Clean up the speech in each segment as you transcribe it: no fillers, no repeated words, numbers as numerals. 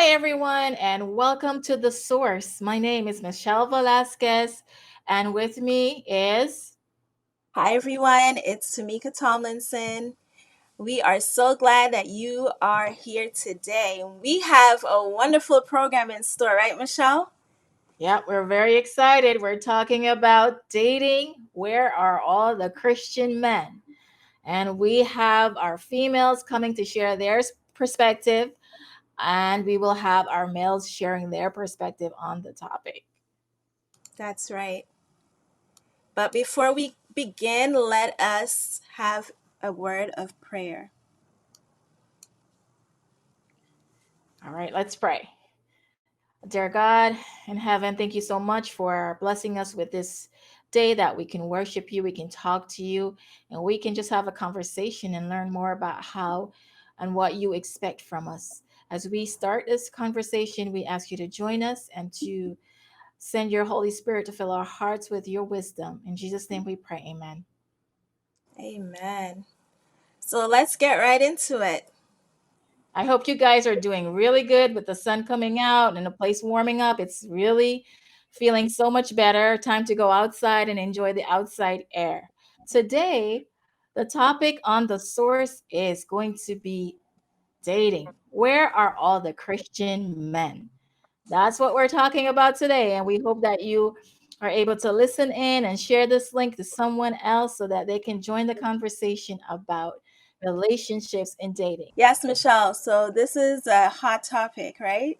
everyone, and welcome to The Source. My name is Michelle Velasquez, and with me is. Hi, everyone. It's Tamika Tomlinson. We are so glad that you are here today. We have a wonderful program in store, right, Michelle? Yeah, we're very excited. We're talking about dating. Where are all the Christian men? And we have our females coming to share their perspective, and we will have our males sharing their perspective on the topic. That's right. But before we begin, let us have a word of prayer. All right, let's pray. Dear God in heaven, thank you so much for blessing us with this day that we can worship you, we can talk to you, and we can just have a conversation and learn more about how and what you expect from us. As we start this conversation, we ask you to join us and to send your Holy Spirit to fill our hearts with your wisdom. In Jesus' name we pray, amen. Amen. So let's get right into it. I hope you guys are doing really good with the sun coming out and the place warming up. It's really feeling so much better. Time to go outside and enjoy the outside air. Today, the topic on the source is going to be dating. Where are all the Christian men? That's what we're talking about today. And we hope that you are able to listen in and share this link to someone else so that they can join the conversation about relationships and dating. Yes, Michelle. So this is a hot topic, right?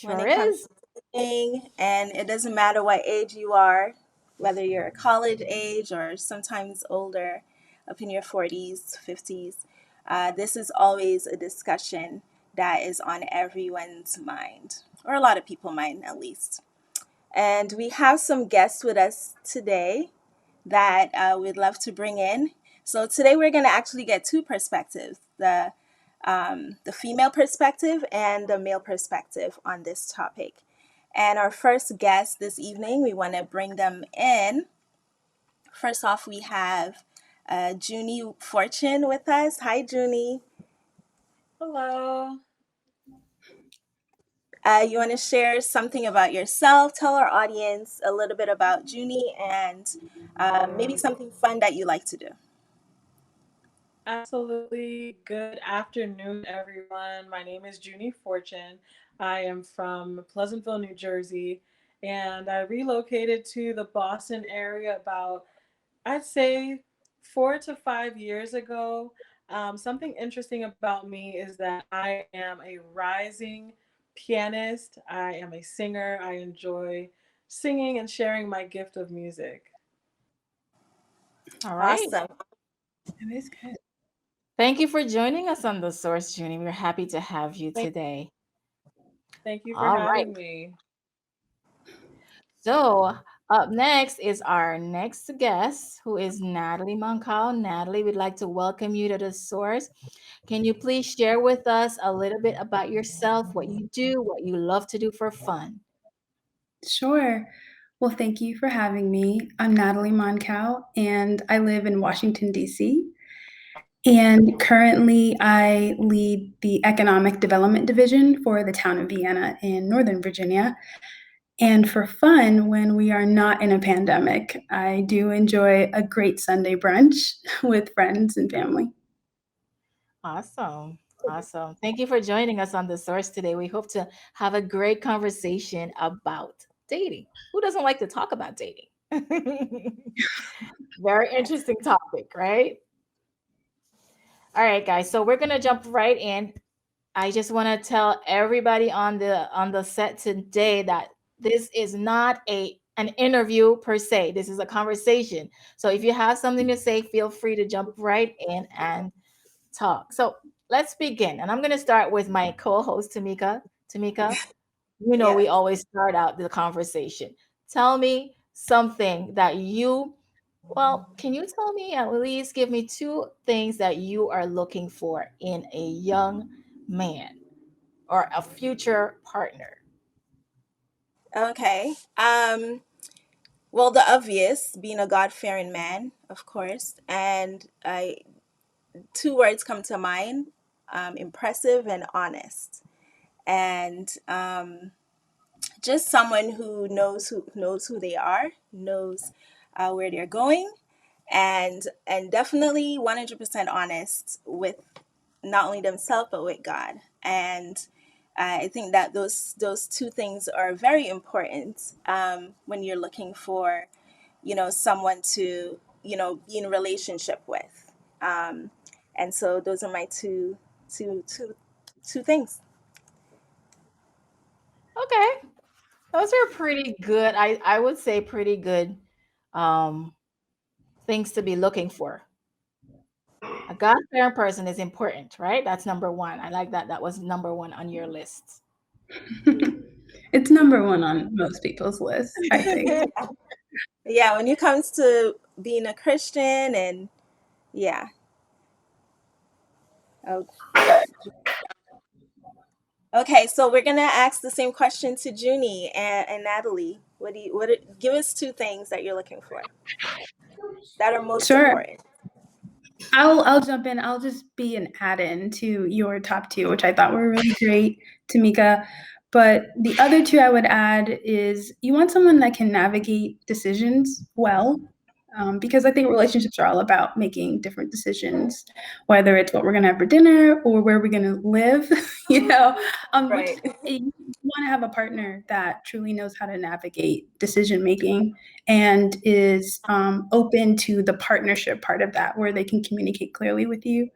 When Sure it comes is. to dating, and it doesn't matter what age you are, whether you're a college age or sometimes older, up in your 40s, 50s. This is always a discussion that is on everyone's mind, or a lot of people's mind at least. And we have some guests with us today that we'd love to bring in. So today we're going to actually get two perspectives: the female perspective and the male perspective on this topic. And our first guest this evening, we want to bring them in. First off, we have Junie Fortune with us. Hi, Junie. Hello. You want to share something about yourself? Tell our audience a little bit about Junie and maybe something fun that you like to do. Absolutely. Good afternoon, everyone. My name is Junie Fortune. I am from Pleasantville, New Jersey, and I relocated to the Boston area about, I'd say, 4 to 5 years ago. Something interesting about me is that I am a rising pianist. I am a singer. I enjoy singing and sharing my gift of music. All right. Awesome. It is good. Thank you for joining us on the source, Junie. We're happy to have you Thank, today. thank you for All right. having me. So, up next is our next guest, who is Natalie Moncal. Natalie, we'd like to welcome you to the source. Can you please share with us a little bit about yourself, what you do, what you love to do for fun? Sure. Well, thank you for having me. I'm Natalie Moncal, and I live in Washington, D.C. And currently, I lead the Economic Development Division for the town of Vienna in Northern Virginia. And for fun, when we are not in a pandemic, I do enjoy a great Sunday brunch with friends and family. Awesome. Awesome. Thank you for joining us on the source today. We hope to have a great conversation about dating. Who doesn't like to talk about dating? Very interesting topic, right? All right, guys. So we're gonna jump right in. I just want to tell everybody on the set today that this is not an interview per se. This is a conversation. So if you have something to say, feel free to jump right in and talk. So let's begin. And I'm going to start with my co-host Tamika. Tamika, we Yes. always start out the conversation. Tell me something that can you tell me, at least give me two things that you are looking for in a young man or a future partner? Okay. Well, the obvious, being a God-fearing man, of course, and two words come to mind: impressive and honest. and just someone who knows who they are, knows where they're going, and definitely 100% honest with not only themselves but with God. And I think that those two things are very important when you're looking for, someone to, be in a relationship with. Um, and so those are my two, two, two things. Okay. Those are pretty good. I would say pretty good um things to be looking for. A God-fearing person is important, right? That's number one. I like that. That was number one on your list. It's number one on most people's lists, I think. Yeah, when it comes to being a Christian, and yeah. Oh, okay, so we're gonna ask the same question to Junie and Natalie. Give us two things that you're looking for that are most Sure. important. I'll jump in. I'll just be an add-in to your top two, which I thought were really great, Tamika. But the other two I would add is you want someone that can navigate decisions well, because I think relationships are all about making different decisions, whether it's what we're going to have for dinner or where we're going to live. Which Right. you want to have a partner that truly knows how to navigate decision making and is open to the partnership part of that, where they can communicate clearly with you.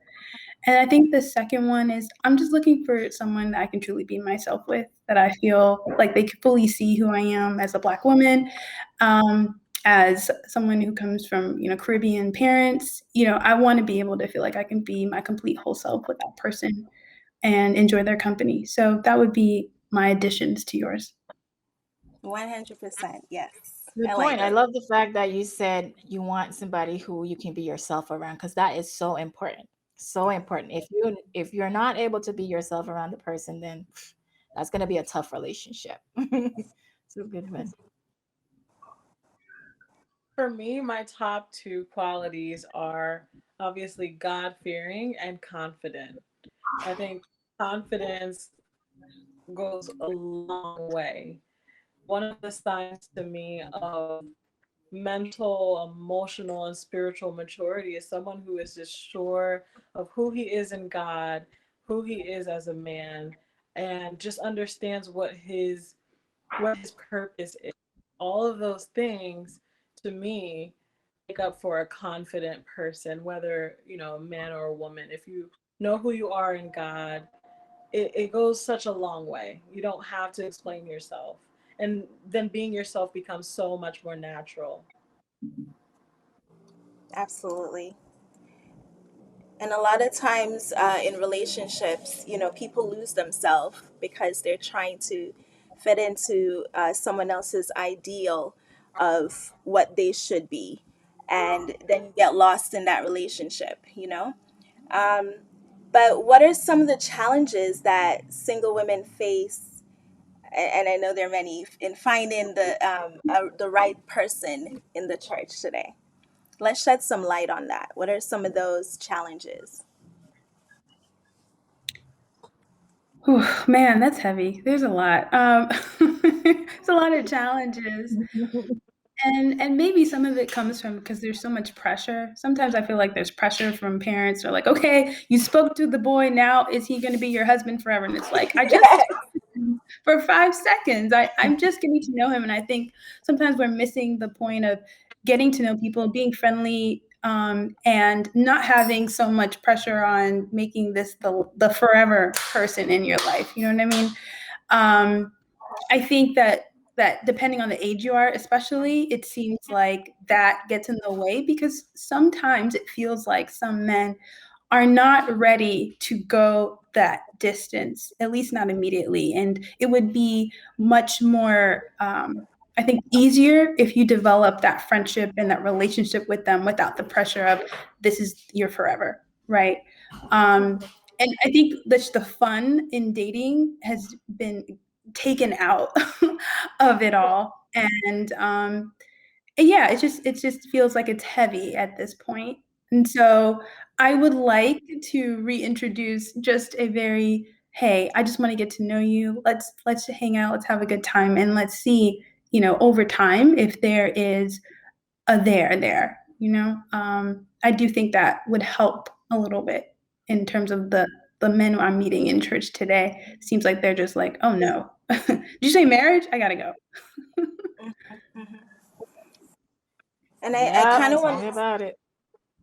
And I think the second one is I'm just looking for someone that I can truly be myself with, that I feel like they can fully see who I am as a Black woman, as someone who comes from, Caribbean parents. I want to be able to feel like I can be my complete whole self with that person and enjoy their company. So that would be my additions to yours. 100%. Yes. Good I like point. I it. love the fact that you said you want somebody who you can be yourself around because that is so important. So important. If you're not able to be yourself around the person, then that's going to be a tough relationship. So good one. For me, my top two qualities are obviously God fearing and confident. I think confidence goes a long way. One of the signs to me of mental, emotional, and spiritual maturity is someone who is just sure of who he is in God, who he is as a man, and just understands what his purpose is. All of those things to me make up for a confident person, whether, a man or a woman. If you know who you are in God, it goes such a long way. You don't have to explain yourself. And then being yourself becomes so much more natural. Absolutely. And a lot of times in relationships, people lose themselves because they're trying to fit into someone else's ideal of what they should be. And then you get lost in that relationship. Um, but what are some of the challenges that single women face? And I know there are many in finding the right person in the church today. Let's shed some light on that. What are some of those challenges? Whew, man, that's heavy. There's a lot. There's a lot of challenges. And maybe some of it comes from because there's so much pressure. Sometimes I feel like there's pressure from parents who are like, okay, you spoke to the boy, now is he gonna be your husband forever? And it's like, I just Yes. talked to him for 5 seconds. I'm just getting to know him. And I think sometimes we're missing the point of getting to know people, being friendly, and not having so much pressure on making this the forever person in your life. You know what I mean? Um, I think that depending on the age you are, especially, it seems like that gets in the way because sometimes it feels like some men are not ready to go that distance, at least not immediately. And it would be much more, I think, easier if you develop that friendship and that relationship with them without the pressure of this is your forever, right? Um, and I think that the fun in dating has been taken out of it all. And yeah, it just feels like it's heavy at this point. And so I would like to reintroduce just a very hey, I just want to get to know you. Let's hang out, let's have a good time, and let's see, over time if there is a there. I do think that would help a little bit in terms of the men I'm meeting in church today. Seems like they're just like, oh no. Did you say marriage? I gotta go. Mhm. And I kind Yep, of tell want me about it.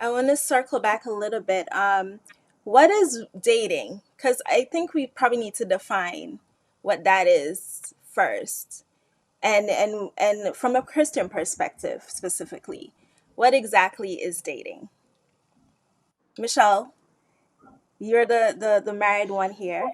I want to circle back a little bit. What is dating? Because I think we probably need to define what that is first, and from a Christian perspective specifically, what exactly is dating? Michelle, you're the married one here.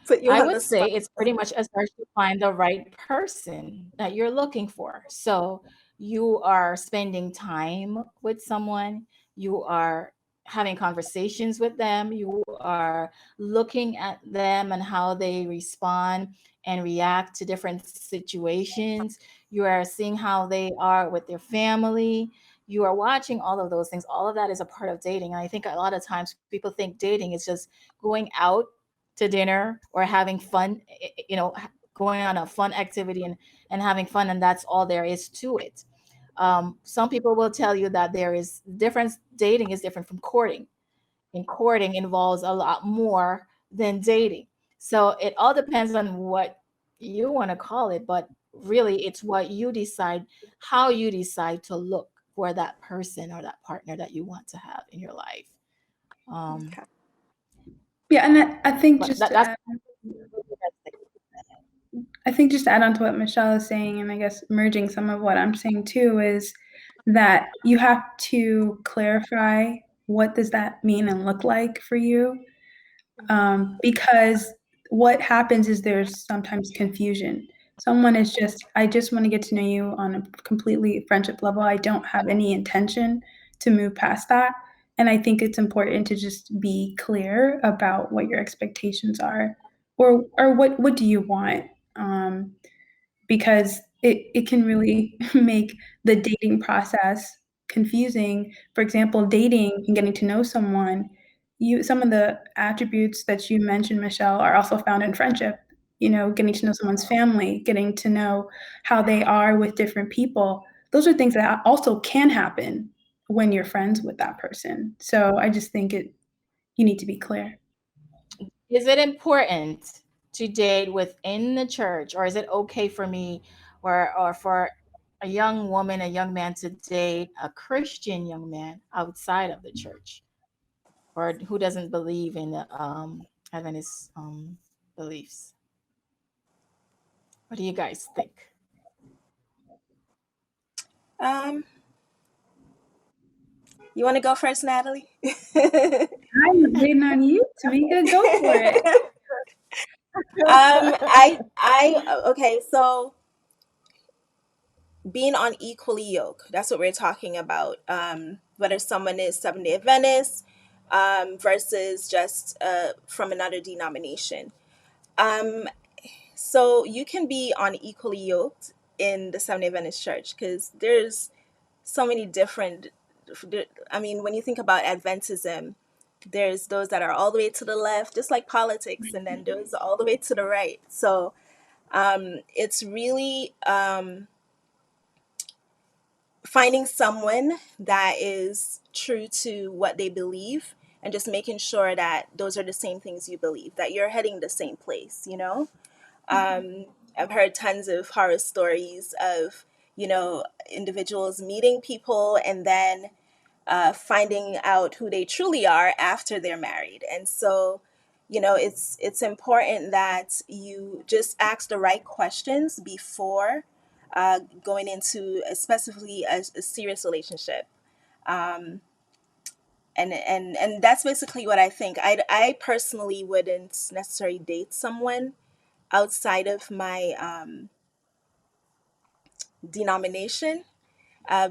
Put you I on would the say spot. it's pretty much a search to find the right person that you're looking for. So you are spending time with someone, you are having conversations with them, you are looking at them and how they respond and react to different situations. You are seeing how they are with their family. You are watching all of those things. All of that is a part of dating. And I think a lot of times people think dating is just going out to dinner or having fun, going on a fun activity and having fun, and that's all there is to it. Some people will tell you that there is difference. Dating is different from courting, and courting involves a lot more than dating. So it all depends on what you want to call it, but really it's what you decide, how you decide to look for that person or that partner that you want to have in your life. um Okay. Yeah, and I think but just to that's add I think just to add on to what Michelle is saying, and I guess merging some of what I'm saying too, is that you have to clarify what does that mean and look like for you, because what happens is there's sometimes confusion. Someone is just, I just want to get to know you on a completely friendship level. I don't have any intention to move past that. And I think it's important to just be clear about what your expectations are, or what do you want. Um, because it can really make the dating process confusing. For example, dating and getting to know someone, some of the attributes that you mentioned, Michelle, are also found in friendship. Getting to know someone's family, getting to know how they are with different people. Those are things that also can happen when you're friends with that person. So I just think you need to be clear. Is it important to date within the church, or is it okay for me or for a young woman, a young man to date a Christian young man outside of the church, or who doesn't believe in the Adventist beliefs? What do you guys think? Um, you want to go first, Natalie? I was waiting on you, Tamika. Go for it. Okay, so being on equally yoke, that's what we're talking about. Whether someone is Seventh Day Adventist versus just from another denomination. Um, so you can be on equally yoked in the Seventh Day Adventist church because there's so many different. I mean, when you think about Adventism, there's those that are all the way to the left, just like politics, and then those all the way to the right. So it's really finding someone that is true to what they believe and just making sure that those are the same things you believe, that you're heading the same place. I've heard tons of horror stories of, individuals meeting people and then finding out who they truly are after they're married. And so, it's important that you just ask the right questions before going into specifically a serious relationship. Um, and that's basically what I think. I personally wouldn't necessarily date someone outside of my denomination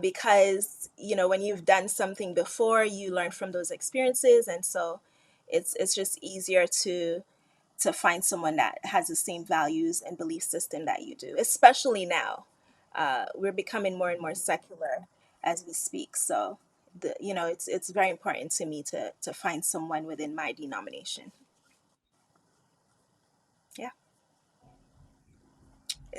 because when you've done something before, you learn from those experiences, and so it's just easier to find someone that has the same values and belief system that you do, especially now. We're becoming more and more secular as we speak, so it's very important to me to find someone within my denomination. Yeah.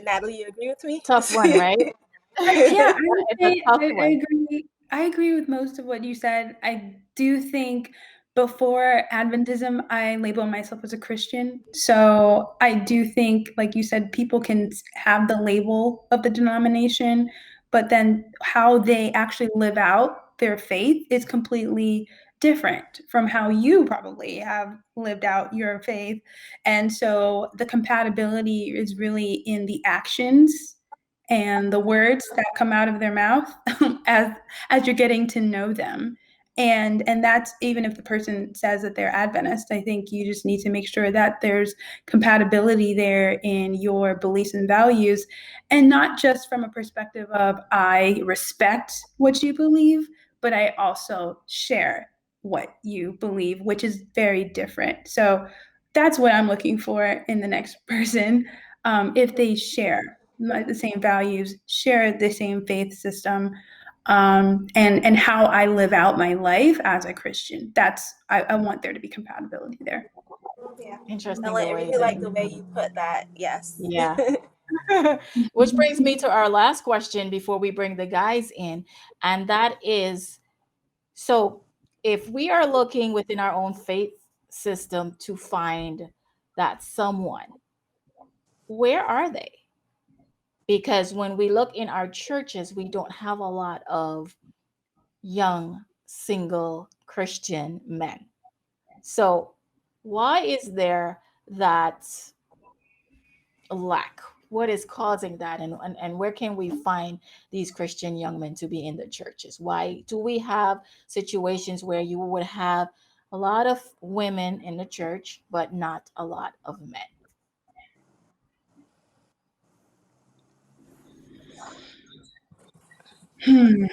Natalie, you agree with me? Tough one, right? Yeah, I would It's a say tough I one. agree. I agree with most of what you said. I do think before Adventism, I label myself as a Christian. So I do think, like you said, people can have the label of the denomination, but then how they actually live out their faith is completely different from how you probably have lived out your faith. And so the compatibility is really in the actions and the words that come out of their mouth as you're getting to know them. And that's even if the person says that they're Adventist. I think you just need to make sure that there's compatibility there in your beliefs and values, and not just from a perspective of I respect what you believe, but I also share what you believe, which is very different. So that's what I'm looking for in the next person. If they share the same values, share the same faith system, and how I live out my life as a Christian. I want there to be compatibility there. Yeah. Interesting I the way you really said like it. the way you put that. Yes. Yeah. Which brings me to our last question before we bring the guys in, and that is, so if we are looking within our own faith system to find that someone, where are they? Because when we look in our churches, we don't have a lot of young single Christian men. So why is there that lack? What is causing that? And where can we find these Christian young men to be in the churches? Why do we have situations where you would have a lot of women in the church, but not a lot of men? Hmm.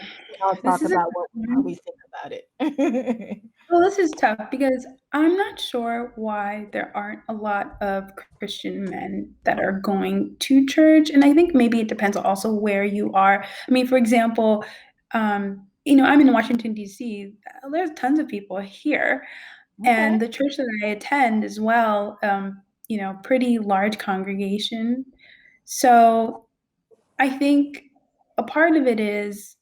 I'll This talk is a about tough how one. we think about it. Well, this is tough because I'm not sure why there aren't a lot of Christian men that are going to church. And I think maybe it depends also where you are. I mean, for example, I'm in Washington, D.C. There's tons of people here. Okay. And the church that I attend as well, pretty large congregation. So I think a part of it is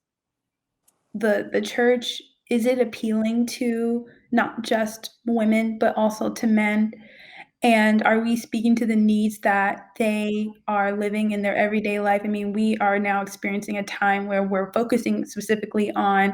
the church, is it appealing to not just women but also to men, and are we speaking to the needs that they are living in their everyday life? I mean, we are now experiencing a time where we're focusing specifically on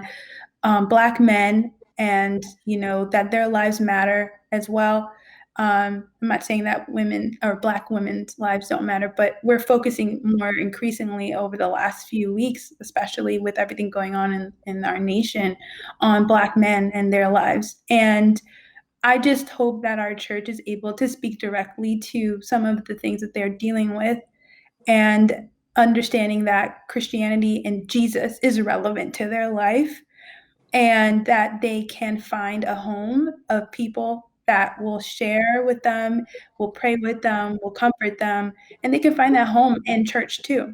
Black men, and that their lives matter as well. I'm not saying that women or Black women's lives don't matter, but we're focusing more increasingly over the last few weeks, especially with everything going on in our nation, on Black men and their lives. And I just hope that our church is able to speak directly to some of the things that they're dealing with, and understanding that Christianity and Jesus is relevant to their life, and that they can find a home of people that will share with them, will pray with them, will comfort them, and they can find that home in church too.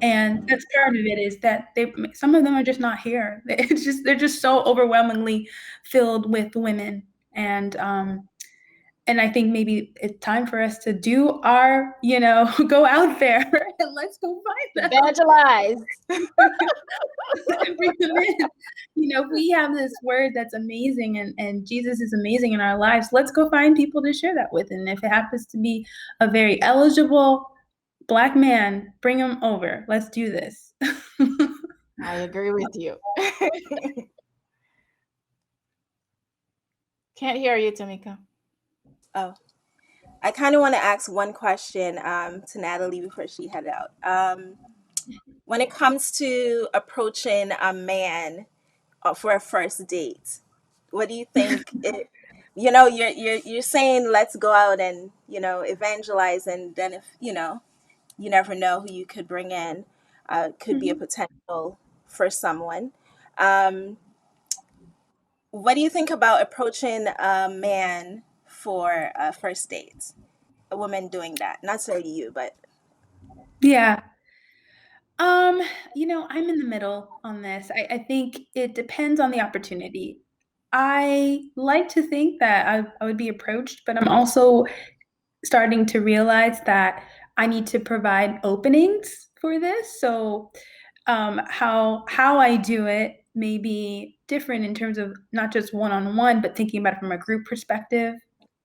And that's part of it, is that some of them are just not here. It's just they're just so overwhelmingly filled with women, and I think maybe it's time for us to do our, go out there and let's go find them. Evangelize. And bring them in. We have this word that's amazing, and Jesus is amazing in our lives. Let's go find people to share that with. And if it happens to be a very eligible Black man, bring him over. Let's do this. I agree with you. Can't hear you, Tamika. Oh, I kind of want to ask one question to Natalie before she head out. When it comes to approaching a man for a first date, what do you think? You're saying let's go out and evangelize, and then if you never know who you could bring in, could be a Mhm. potential for someone. Um, what do you think about approaching a man for a first date? A woman doing that, not necessarily you, but Yeah. Um, I'm in the middle on this. I think it depends on the opportunity. I like to think that I would be approached, but I'm also starting to realize that I need to provide openings for this. So how I do it may be different in terms of not just one-on-one, but thinking about it from a group perspective,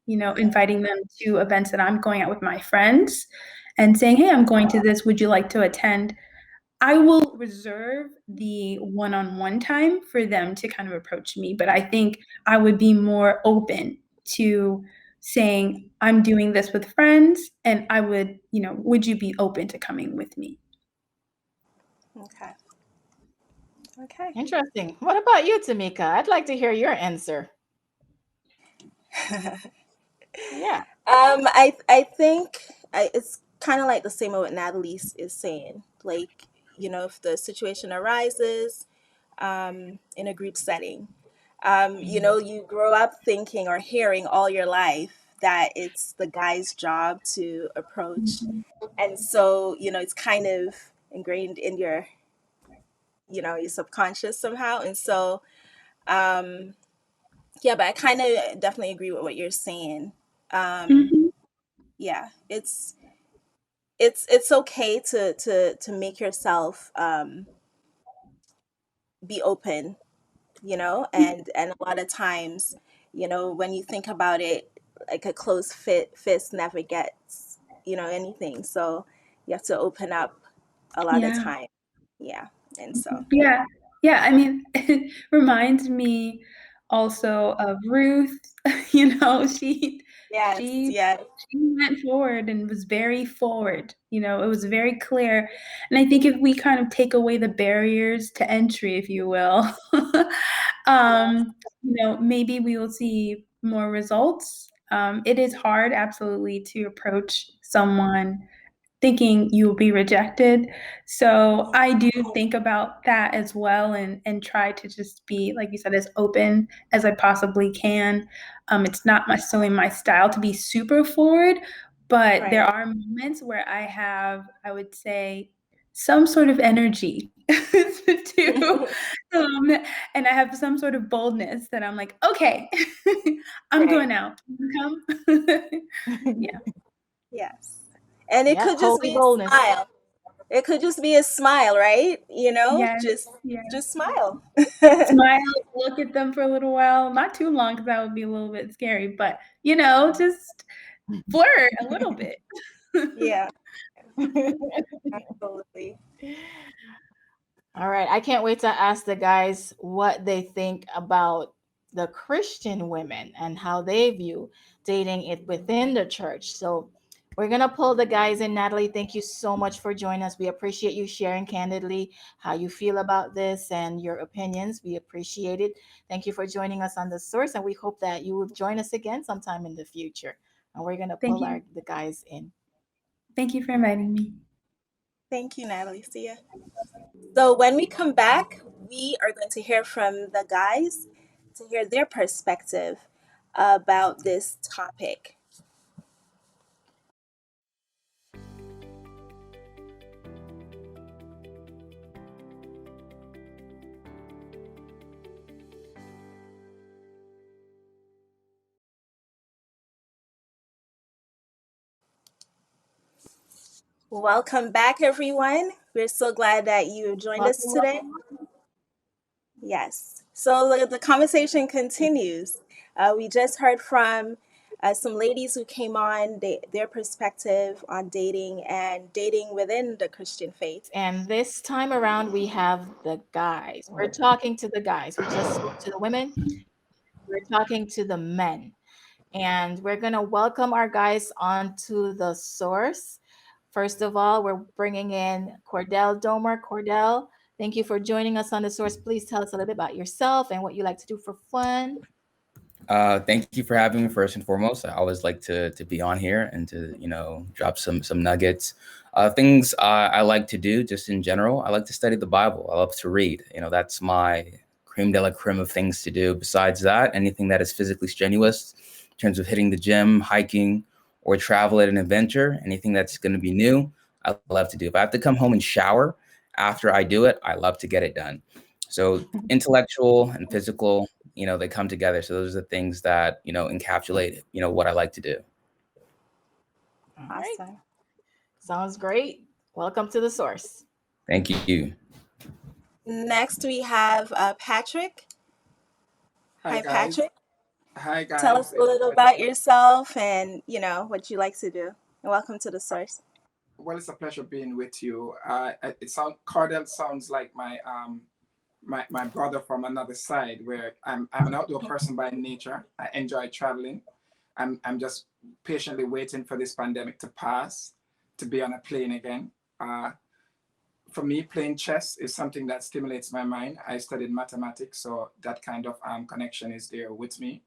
inviting them to events that I'm going out with my friends and saying, hey, I'm going to this. Would you like to attend? I will reserve the one-on-one time for them to kind of approach me, but I think I would be more open to saying, I'm doing this with friends, and I would, would you be open to coming with me? Okay. Okay. Interesting. What about you, Tamika? I'd like to hear your answer. Yeah. I think it's kind of like the same with what Natalie is saying. Like, if the situation arises in a group setting, you grow up thinking or hearing all your life that it's the guy's job to approach. And so, it's kind of ingrained in your subconscious somehow. And so, um, yeah, but I kind of definitely agree with what you're saying. Um, Mhm. yeah, it's okay to make yourself be open, and a lot of times, when you think about it, like a closed fist never gets, anything. So you have to open up a lot of Yeah. time. Yeah. And so, Yeah. Yeah. I mean, it reminds me also of Ruth. She yes, she yes, she went forward and was very forward. It was very clear. And I think if we kind of take away the barriers to entry, if you will, yes, maybe we will see more results. It is hard, absolutely, to approach someone thinking you will be rejected. So I do think about that as well, and try to just be, like you said, as open as I possibly can. It's not necessarily my style to be super forward, but there right. are moments where I would say, some sort of energy to, um, and I have some sort of boldness that I'm like, okay, I'm Right. going out. Come. Yeah. Yes. And it Yep. could just Holy be a boldness. smile. It could just be a smile, right? Yes. Just smile. Smile, look at them for a little while, not too long because that would be a little bit scary, but, just flirt a little bit. Yeah, absolutely. All right. I can't wait to ask the guys what they think about the Christian women and how they view dating it within the church. So we're going to pull the guys in. Natalie, thank you so much for joining us. We appreciate you sharing candidly how you feel about this and your opinions. We appreciate it. Thank you for joining us on The Source, and we hope that you will join us again sometime in the future. And we're going to Thank pull you. the guys in. Thank you for inviting me. Thank you, Natalie. See ya. So when we come back, we are going to hear from the guys to hear their perspective about this topic. Welcome back, everyone. We're so glad that you joined us Welcome, today. welcome. Yes. So the conversation continues. We just heard from some ladies who came on, their perspective on dating and dating within the Christian faith. And this time around, we have the guys. We're talking to the guys. We just spoke to the women. We're talking to the men. And we're going to welcome our guys onto the source. First of all, we're bringing in Cordell Domer. Cordell, thank you for joining us on the source. Please tell us a little bit about yourself and what you like to do for fun. Thank you for having me first and foremost. I always like to be on here and to drop some nuggets. Things I like to do just in general. I like to study the Bible. I love to read. That's my creme de la creme of things to do. Besides that, anything that is physically strenuous in terms of hitting the gym, hiking, or travel at an adventure, anything that's going to be new, I love to do. If I have to come home and shower after I do it, I love to get it done. So intellectual and physical, they come together. So those are the things that, encapsulate, what I like to do. All right. Awesome. Sounds great. Welcome to the source. Thank you. Next, we have Patrick. Hi Hi, guys. Patrick. Hi guys. Tell us a little about yourself and, what you like to do. And welcome to the source. Well, it's a pleasure being with you. Cardell sounds like my brother from another side, where I'm an outdoor person by nature. I enjoy traveling. I'm just patiently waiting for this pandemic to pass, to be on a plane again. For me, playing chess is something that stimulates my mind. I studied mathematics, so that kind of connection is there with me.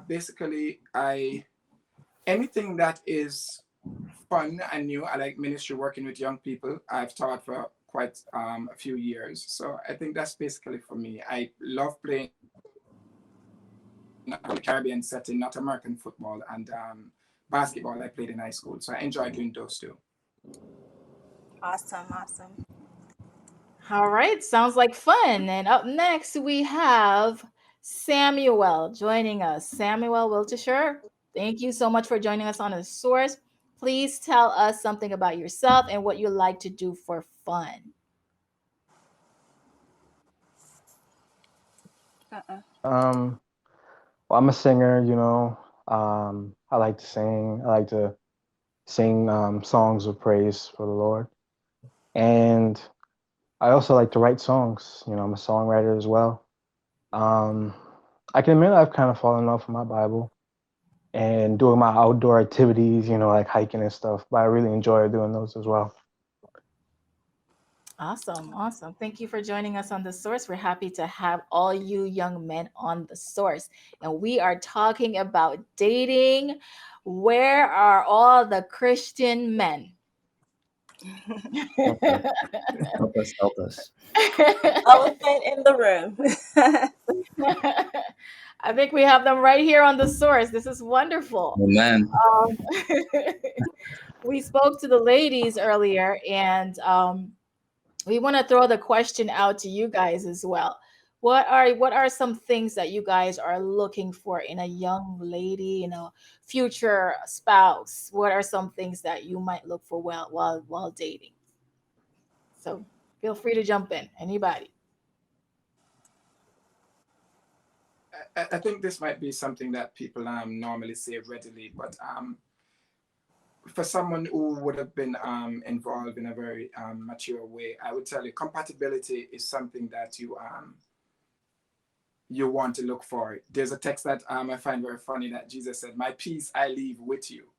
Basically, anything that is fun and new. I like ministry, working with young people. I've taught for quite a few years, so I think that's basically for me. I love playing in a Caribbean setting, not American football, and basketball I played in high school, so I enjoy doing those two. Awesome. All right. Sounds like fun. And up next, we have Samuel joining us. Samuel Wiltshire, thank you so much for joining us on the source. Please tell us something about yourself and what you like to do for fun. Well, I'm a singer, I like to sing. I like to sing songs of praise for the Lord. And I also like to write songs. I'm a songwriter as well. I can admit I've kind of fallen in love with my Bible and doing my outdoor activities, like hiking and stuff, but I really enjoy doing those as well. Awesome. Thank you for joining us on the source. We're happy to have all you young men on the source. And we are talking about dating. Where are all the Christian men? Help us. Elephant in the room. I think we have them right here on the source. This is wonderful. Amen. We spoke to the ladies earlier, and we want to throw the question out to you guys as well. What are some things that you guys are looking for in a young lady, future spouse? What are some things that you might look for while dating? So feel free to jump in. Anybody? I think this might be something that people normally say readily, but for someone who would have been involved in a very mature way, I would tell you compatibility is something that you want to look for. There's a text that I find very funny that Jesus said, "My peace I leave with you."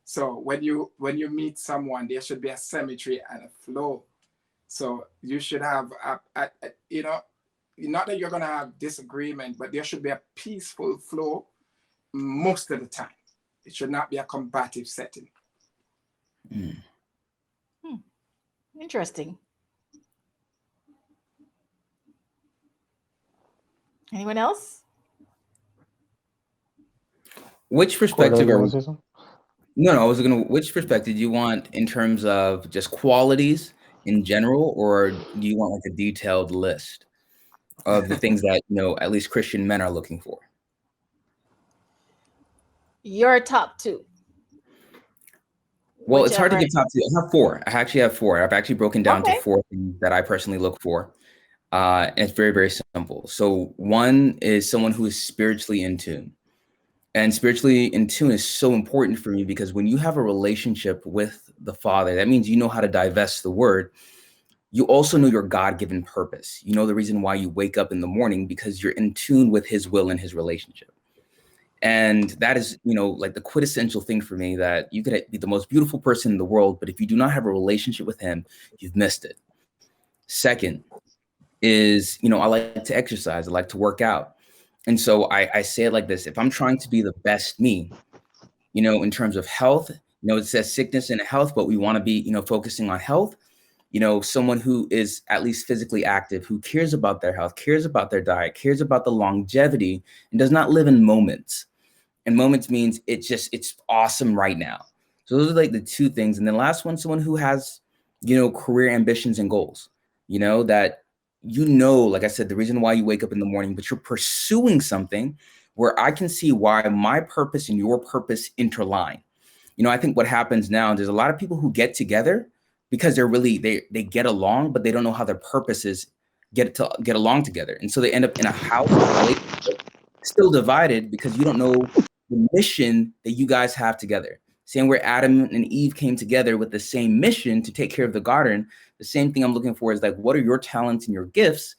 So when you meet someone, there should be a symmetry and a flow. So you should have not that you're going to have disagreement, but there should be a peaceful flow most of the time. It should not be a combative setting. Interesting. Anyone else? Which perspective Cordell, are you wanna say something? No, which perspective do you want in terms of just qualities in general, or do you want like a detailed list of the things that, at least Christian men are looking for? Your top two. Well, it's hard to Whichever. give top two. I have four. I actually have four. I've actually broken down to Okay. four things that I personally look for. And it's very, very simple. So one is someone who is spiritually in tune. And spiritually in tune is so important for me because when you have a relationship with the Father, that means you know how to divest the word. You also know your God-given purpose. You know the reason why you wake up in the morning because you're in tune with his will and his relationship. And that is, like the quintessential thing for me, that you could be the most beautiful person in the world, but if you do not have a relationship with him, you've missed it. Second is, I like to exercise. I like to work out. And so I say it like this: if I'm trying to be the best me, in terms of health, it says sickness and health, but we want to be, focusing on health, someone who is at least physically active, who cares about their health, cares about their diet, cares about the longevity, and does not live in moments. And moments means it's awesome right now. So those are like the two things. And then last one, someone who has, career ambitions and goals, that, like I said, the reason why you wake up in the morning, but you're pursuing something where I can see why my purpose and your purpose interline. I think what happens now, there's a lot of people who get together because they get along, but they don't know how their purposes get along together. And so they end up in a house relationship still divided because you don't know the mission that you guys have together. Same where Adam and Eve came together with the same mission to take care of the garden. The same thing I'm looking for is like, what are your talents and your gifts?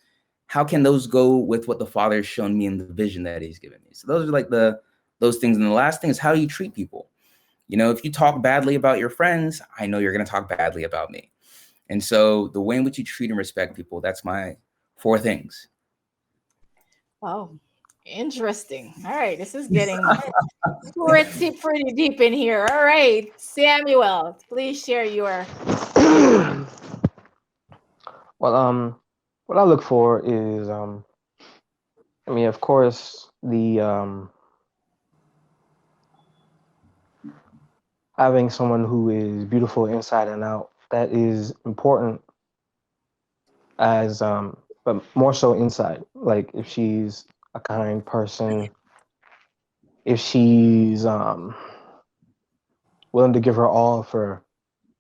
How can those go with what the Father has shown me in the vision that he's given me? So those are like those things. And the last thing is, how do you treat people? If you talk badly about your friends, I know you're going to talk badly about me. And so the way in which you treat and respect people, that's my 4 things. Wow. Interesting. All right. This is getting pretty deep in here. All right. Samuel, please share your. Well, what I look for is, of course, the having someone who is beautiful inside and out. That is important, as but more so inside. Like if she's a kind person, if she's willing to give her all for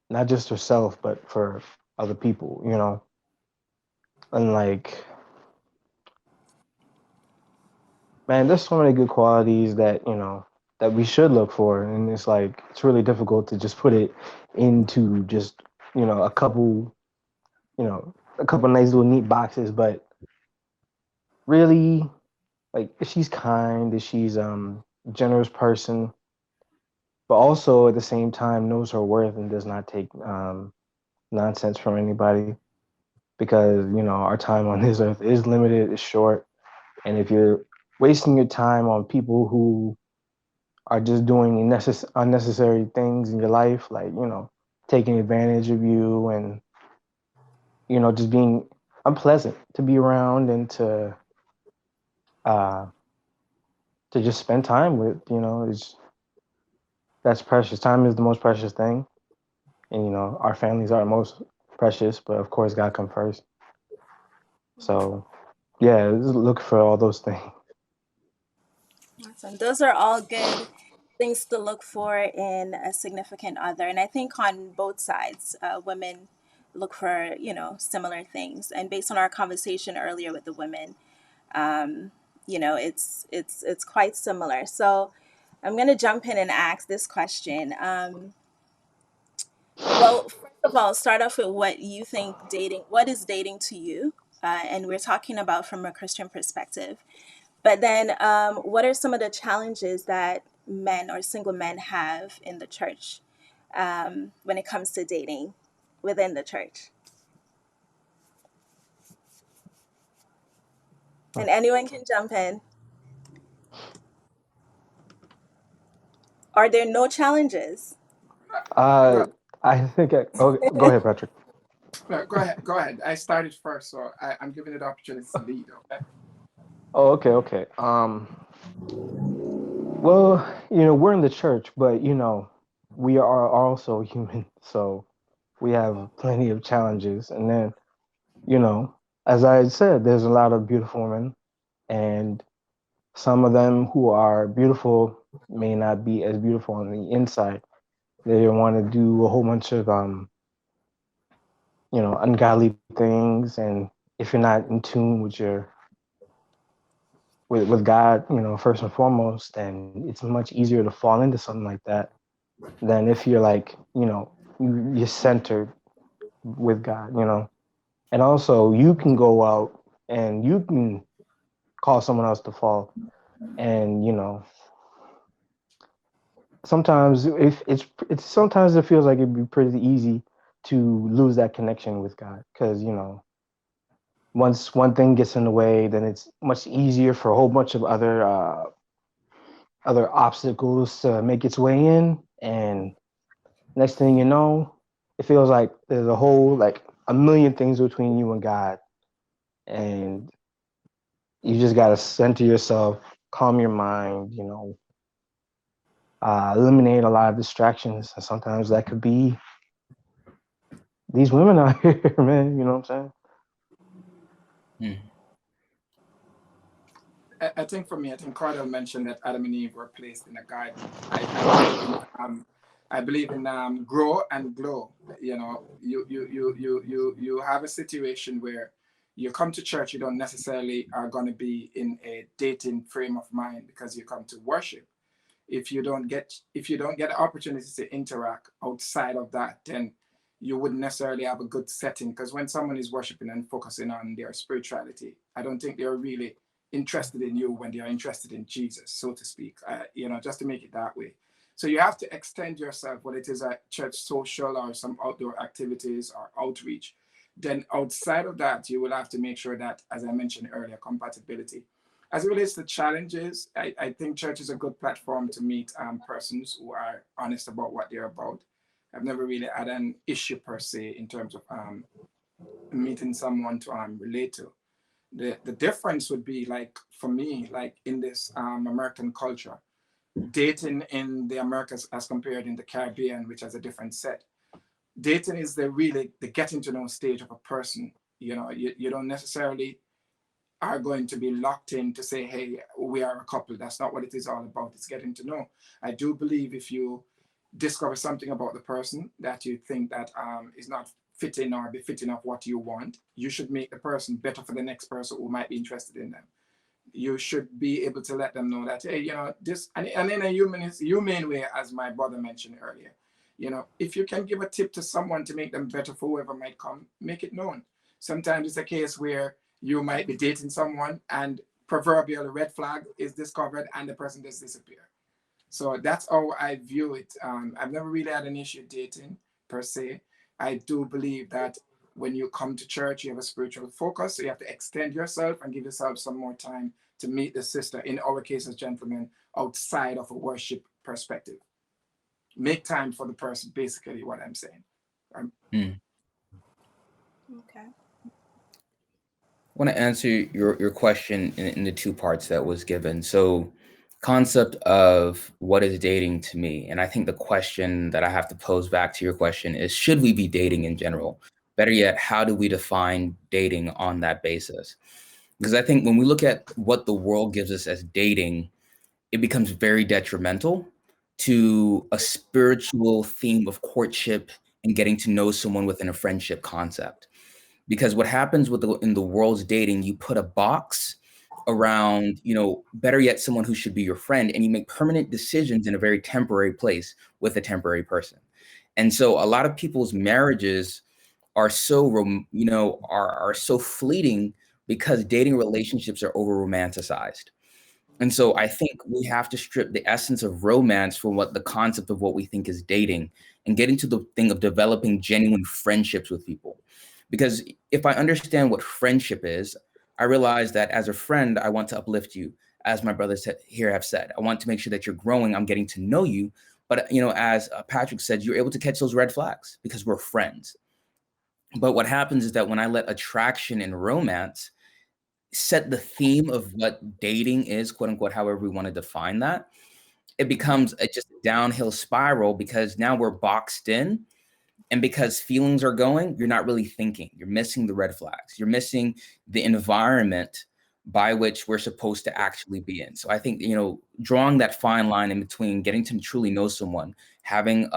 not just herself but for other people, and like, man, there's so many good qualities that that we should look for, and it's like it's really difficult to just put it into just a couple nice little neat boxes. But really, like, if she's kind, if she's generous person, but also at the same time knows her worth and does not take nonsense from anybody, because our time on this earth is limited, it's short, and if you're wasting your time on people who are just doing unnecessary things in your life, like taking advantage of you, and just being unpleasant to be around, and to just spend time with, that's precious. Time is the most precious thing, and our families are the most precious, but of course God comes first. So yeah, just look for all those things. Awesome. Those are all good things to look for in a significant other. And I think on both sides, women look for, similar things. And based on our conversation earlier with the women, um, it's quite similar. So I'm going to jump in and ask this question. Well, first of all, start off with what you think what is dating to you? And we're talking about from a Christian perspective. But then, what are some of the challenges that men or single men have in the church when it comes to dating within the church? And anyone can jump in. Are there no challenges? Uh, Well, I think oh, go ahead, Patrick. no, go ahead. Go ahead. I started first, so I'm giving it the opportunity to lead. Okay. Oh, okay. Well, we're in the church, but we are also human, so we have plenty of challenges. And then, you know, as I said, there's a lot of beautiful women, and some of them who are beautiful may not be as beautiful on the inside. They want to do a whole bunch of ungodly things, and if you're not in tune with with God, first and foremost, then it's much easier to fall into something like that than if you're like, you're centered with God. And also, you can go out and you can cause someone else to fall, and sometimes if it's sometimes it feels like it'd be pretty easy to lose that connection with God, because once one thing gets in the way, then it's much easier for a whole bunch of other obstacles to make its way in, and next thing you know, it feels like there's a whole, like, a million things between you and God, and you just gotta center yourself, calm your mind, eliminate a lot of distractions, and sometimes that could be these women out here, man, you know what I'm saying? Hmm. I think for me, I think Cardell mentioned that Adam and Eve were placed in a garden. I believe in grow and glow. You know, you have a situation where you come to church, you don't necessarily are going to be in a dating frame of mind because you come to worship. If you don't get the opportunity to interact outside of that, then you wouldn't necessarily have a good setting, because when someone is worshiping and focusing on their spirituality, I don't think they're really interested in you when they are interested in Jesus, so to speak. Just to make it that way. So you have to extend yourself, whether it is a church social or some outdoor activities or outreach. Then outside of that, you will have to make sure that, as I mentioned earlier, compatibility. As it relates to challenges, I think church is a good platform to meet persons who are honest about what they're about. I've never really had an issue per se in terms of meeting someone to relate to. The difference would be, like, for me, like in this American culture, dating in the Americas as compared in the Caribbean, which has a different set. Dating is the getting to know stage of a person. You don't necessarily are going to be locked in to say, hey, we are a couple. That's not what it is all about. It's getting to know. I do believe if you discover something about the person that you think that is not fitting or befitting of what you want, you should make the person better for the next person who might be interested in them. You should be able to let them know that, hey, this, and in a humane way, as my brother mentioned earlier, if you can give a tip to someone to make them better for whoever might come, make it known. Sometimes it's a case where you might be dating someone and proverbial red flag is discovered and the person just disappear. So that's how I view it. I've never really had an issue dating per se. I do believe that when you come to church, you have a spiritual focus. So you have to extend yourself and give yourself some more time to meet the sister, in our case as gentlemen, outside of a worship perspective. Make time for the person, basically what I'm saying. Hmm. Okay. I want to answer your question in the two parts that was given. So, concept of what is dating to me, and I think the question that I have to pose back to your question is: should we be dating in general? Better yet, how do we define dating on that basis? Because I think when we look at what the world gives us as dating, it becomes very detrimental to a spiritual theme of courtship and getting to know someone within a friendship concept. Because what happens in the world's dating, you put a box around, better yet, someone who should be your friend, and you make permanent decisions in a very temporary place with a temporary person. And so a lot of people's marriages are so, are so fleeting because dating relationships are over romanticized. And so I think we have to strip the essence of romance from what the concept of what we think is dating and get into the thing of developing genuine friendships with people. Because if I understand what friendship is, I realize that as a friend, I want to uplift you, as my brothers here have said. I want to make sure that you're growing. I'm getting to know you. But, as Patrick said, you're able to catch those red flags because we're friends. But what happens is that when I let attraction and romance set the theme of what dating is, quote unquote, however we want to define that, it becomes just a downhill spiral because now we're boxed in. And because feelings are going, you're not really thinking. You're missing the red flags. You're missing the environment by which we're supposed to actually be in. So I think, drawing that fine line in between getting to truly know someone, having,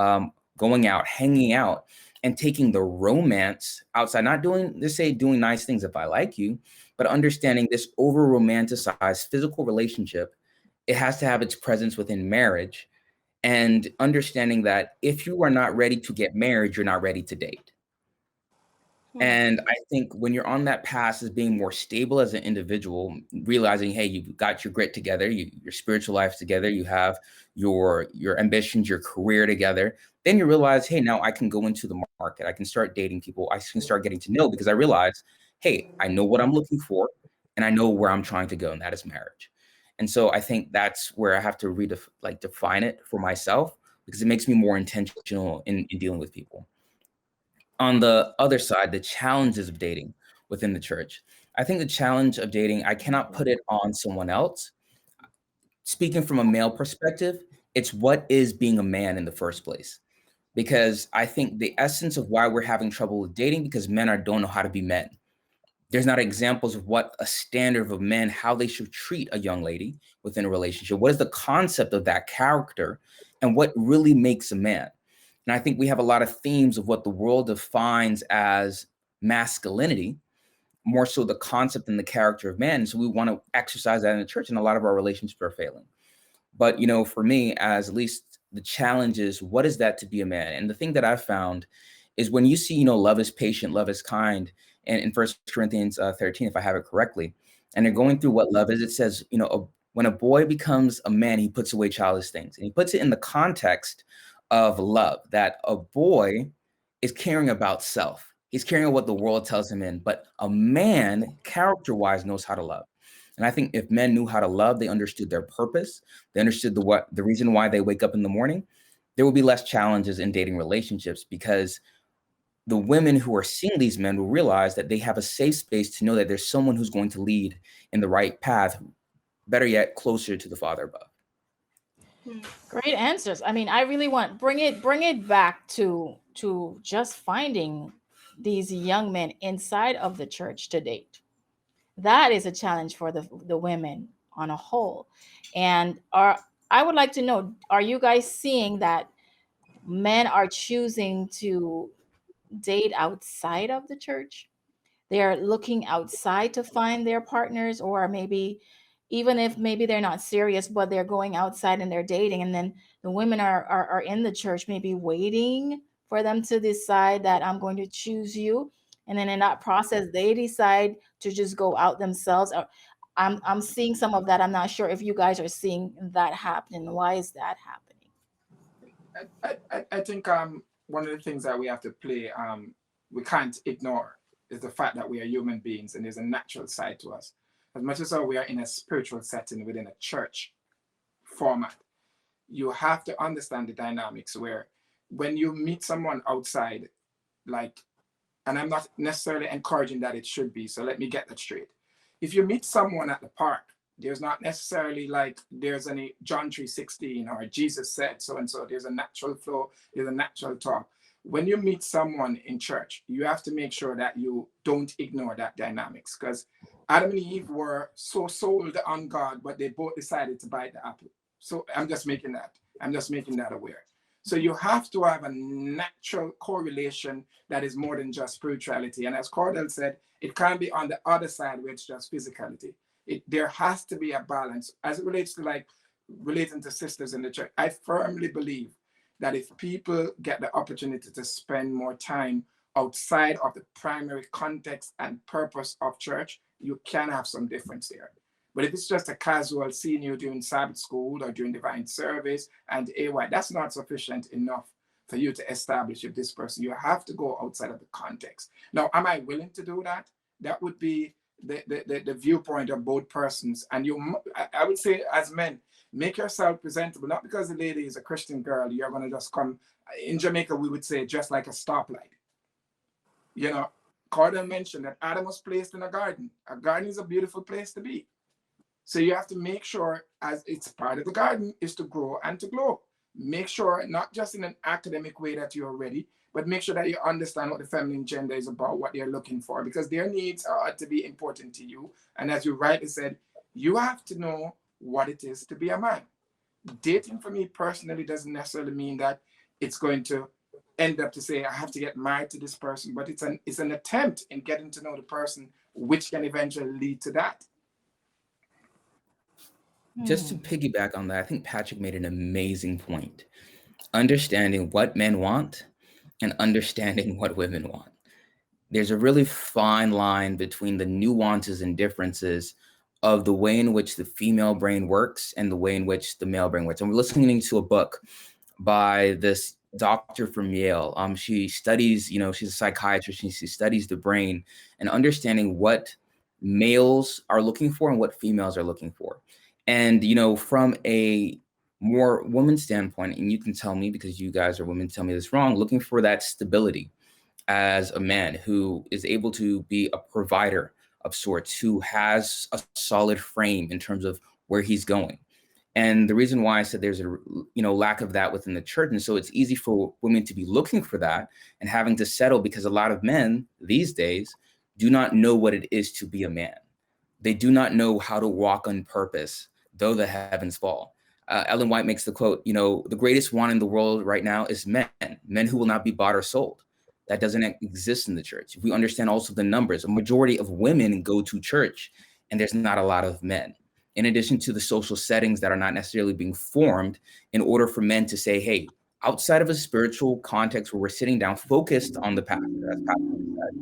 going out, hanging out, and taking the romance outside, not doing nice things if I like you, but understanding this over romanticized physical relationship, it has to have its presence within marriage. And understanding that if you are not ready to get married, you're not ready to date. And I think when you're on that path as being more stable as an individual, realizing, hey, you've got your grit together, your spiritual life together, you have your ambitions, your career together, then you realize, hey, now I can go into the market. I can start dating people. I can start getting to know, because I realize, hey, I know what I'm looking for and I know where I'm trying to go, and that is marriage. And so I think that's where I have to define it for myself, because it makes me more intentional in dealing with people. On the other side, the challenges of dating within the church. I think the challenge of dating, I cannot put it on someone else. Speaking from a male perspective, it's what is being a man in the first place. because I think the essence of why we're having trouble with dating, because men don't know how to be men. There's not examples of what a standard of a man, how they should treat a young lady within a relationship. What is the concept of that character and what really makes a man? And I think we have a lot of themes of what the world defines as masculinity, more so the concept and the character of man. So we want to exercise that in the church, and a lot of our relationships are failing. But, for me, as at least the challenge is, what is that to be a man? And the thing that I've found is when you see, love is patient, love is kind, and in 1 Corinthians 13, if I have it correctly, and they're going through what love is, it says, when a boy becomes a man, he puts away childish things. And he puts it in the context of love, that a boy is caring about self. He's caring about what the world tells him in, but a man, character-wise, knows how to love. And I think if men knew how to love, they understood their purpose, they understood the reason why they wake up in the morning, there will be less challenges in dating relationships, because the women who are seeing these men will realize that they have a safe space to know that there's someone who's going to lead in the right path, better yet, closer to the Father above. Great answers. I mean, I really want bring it back to just finding these young men inside of the church to date. That is a challenge for the women on a whole. And I would like to know, are you guys seeing that men are choosing to date outside of the church? They're looking outside to find their partners, or maybe even if maybe they're not serious, but they're going outside and they're dating, and then the women are in the church, maybe waiting for them to decide that I'm going to choose you. And then in that process, they decide to just go out themselves. I'm seeing some of that. I'm not sure if you guys are seeing that happening. Why is that happening? I think one of the things that we have to play, we can't ignore, is the fact that we are human beings and there's a natural side to us. As much as we are in a spiritual setting within a church format, you have to understand the dynamics where when you meet someone outside, and I'm not necessarily encouraging that it should be, so let me get that straight. If you meet someone at the park, there's not necessarily there's any John 3:16 or Jesus said so and so. There's a natural flow, there's a natural talk. When you meet someone in church, you have to make sure that you don't ignore that dynamics, because Adam and Eve were so sold on God, but they both decided to bite the apple. So I'm just making that aware. So you have to have a natural correlation that is more than just spirituality. And as Cordell said, it can't be on the other side where it's just physicality. There has to be a balance as it relates to relating to sisters in the church. I firmly believe that if people get the opportunity to spend more time outside of the primary context and purpose of church, you can have some difference there. But if it's just a casual seeing you during Sabbath school or during divine service and AY, that's not sufficient enough for you to establish if this person. You have to go outside of the context. Now, am I willing to do that? That would be the viewpoint of both persons. And I would say, as men, make yourself presentable. Not because the lady is a Christian girl, you're going to just come. In Jamaica, we would say just like a stoplight. Cordell mentioned that Adam was placed in a garden. A garden is a beautiful place to be. So you have to make sure, as it's part of the garden, is to grow and to glow. Make sure, not just in an academic way that you're ready, but make sure that you understand what the feminine gender is about, what they're looking for, because their needs are to be important to you. And as you rightly said, you have to know what it is to be a man. Dating for me personally doesn't necessarily mean that it's going to end up to say, I have to get married to this person, but it's an attempt in getting to know the person, which can eventually lead to that. Just to piggyback on that, I think Patrick made an amazing point. Understanding what men want and understanding what women want. There's a really fine line between the nuances and differences of the way in which the female brain works and the way in which the male brain works. And we're listening to a book by this doctor from Yale. She studies, she's a psychiatrist, and she studies the brain and understanding what males are looking for and what females are looking for. And, from a more woman standpoint, and you can tell me, because you guys are women, tell me this wrong, looking for that stability as a man who is able to be a provider of sorts, who has a solid frame in terms of where he's going. And the reason why I said there's a lack of that within the church, and so it's easy for women to be looking for that and having to settle, because a lot of men these days do not know what it is to be a man. They do not know how to walk on purpose, though the heavens fall. Ellen White makes the quote, the greatest want in the world right now is men who will not be bought or sold. That doesn't exist in the church. If we understand also the numbers, a majority of women go to church and there's not a lot of men. In addition to the social settings that are not necessarily being formed in order for men to say, hey, outside of a spiritual context where we're sitting down focused on the pastor, as Pastor said,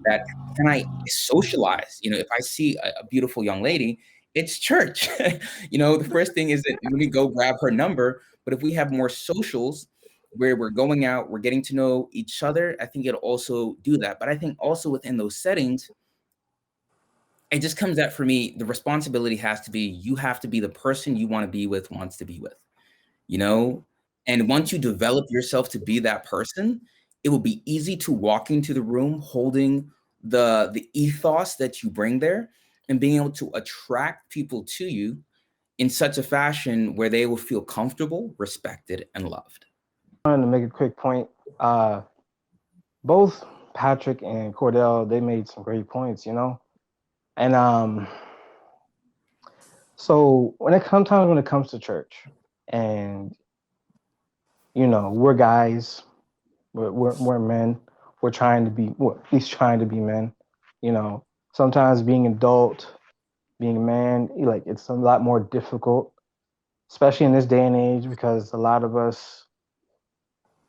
that can I socialize? If I see a beautiful young lady, it's church. The first thing is that let me go grab her number. But if we have more socials where we're going out, we're getting to know each other, I think it'll also do that. But I think also within those settings, it just comes that for me, the responsibility has to be, you have to be the person you want to be with, wants to be with, and once you develop yourself to be that person, it will be easy to walk into the room holding the ethos that you bring there and being able to attract people to you in such a fashion where they will feel comfortable, respected, and loved. I wanted to make a quick point. Both Patrick and Cordell, they made some great points, and so when it comes to church, and we're guys, we're men, we're trying to be, well, at least trying to be men, sometimes being adult, being a man, it's a lot more difficult, especially in this day and age, because a lot of us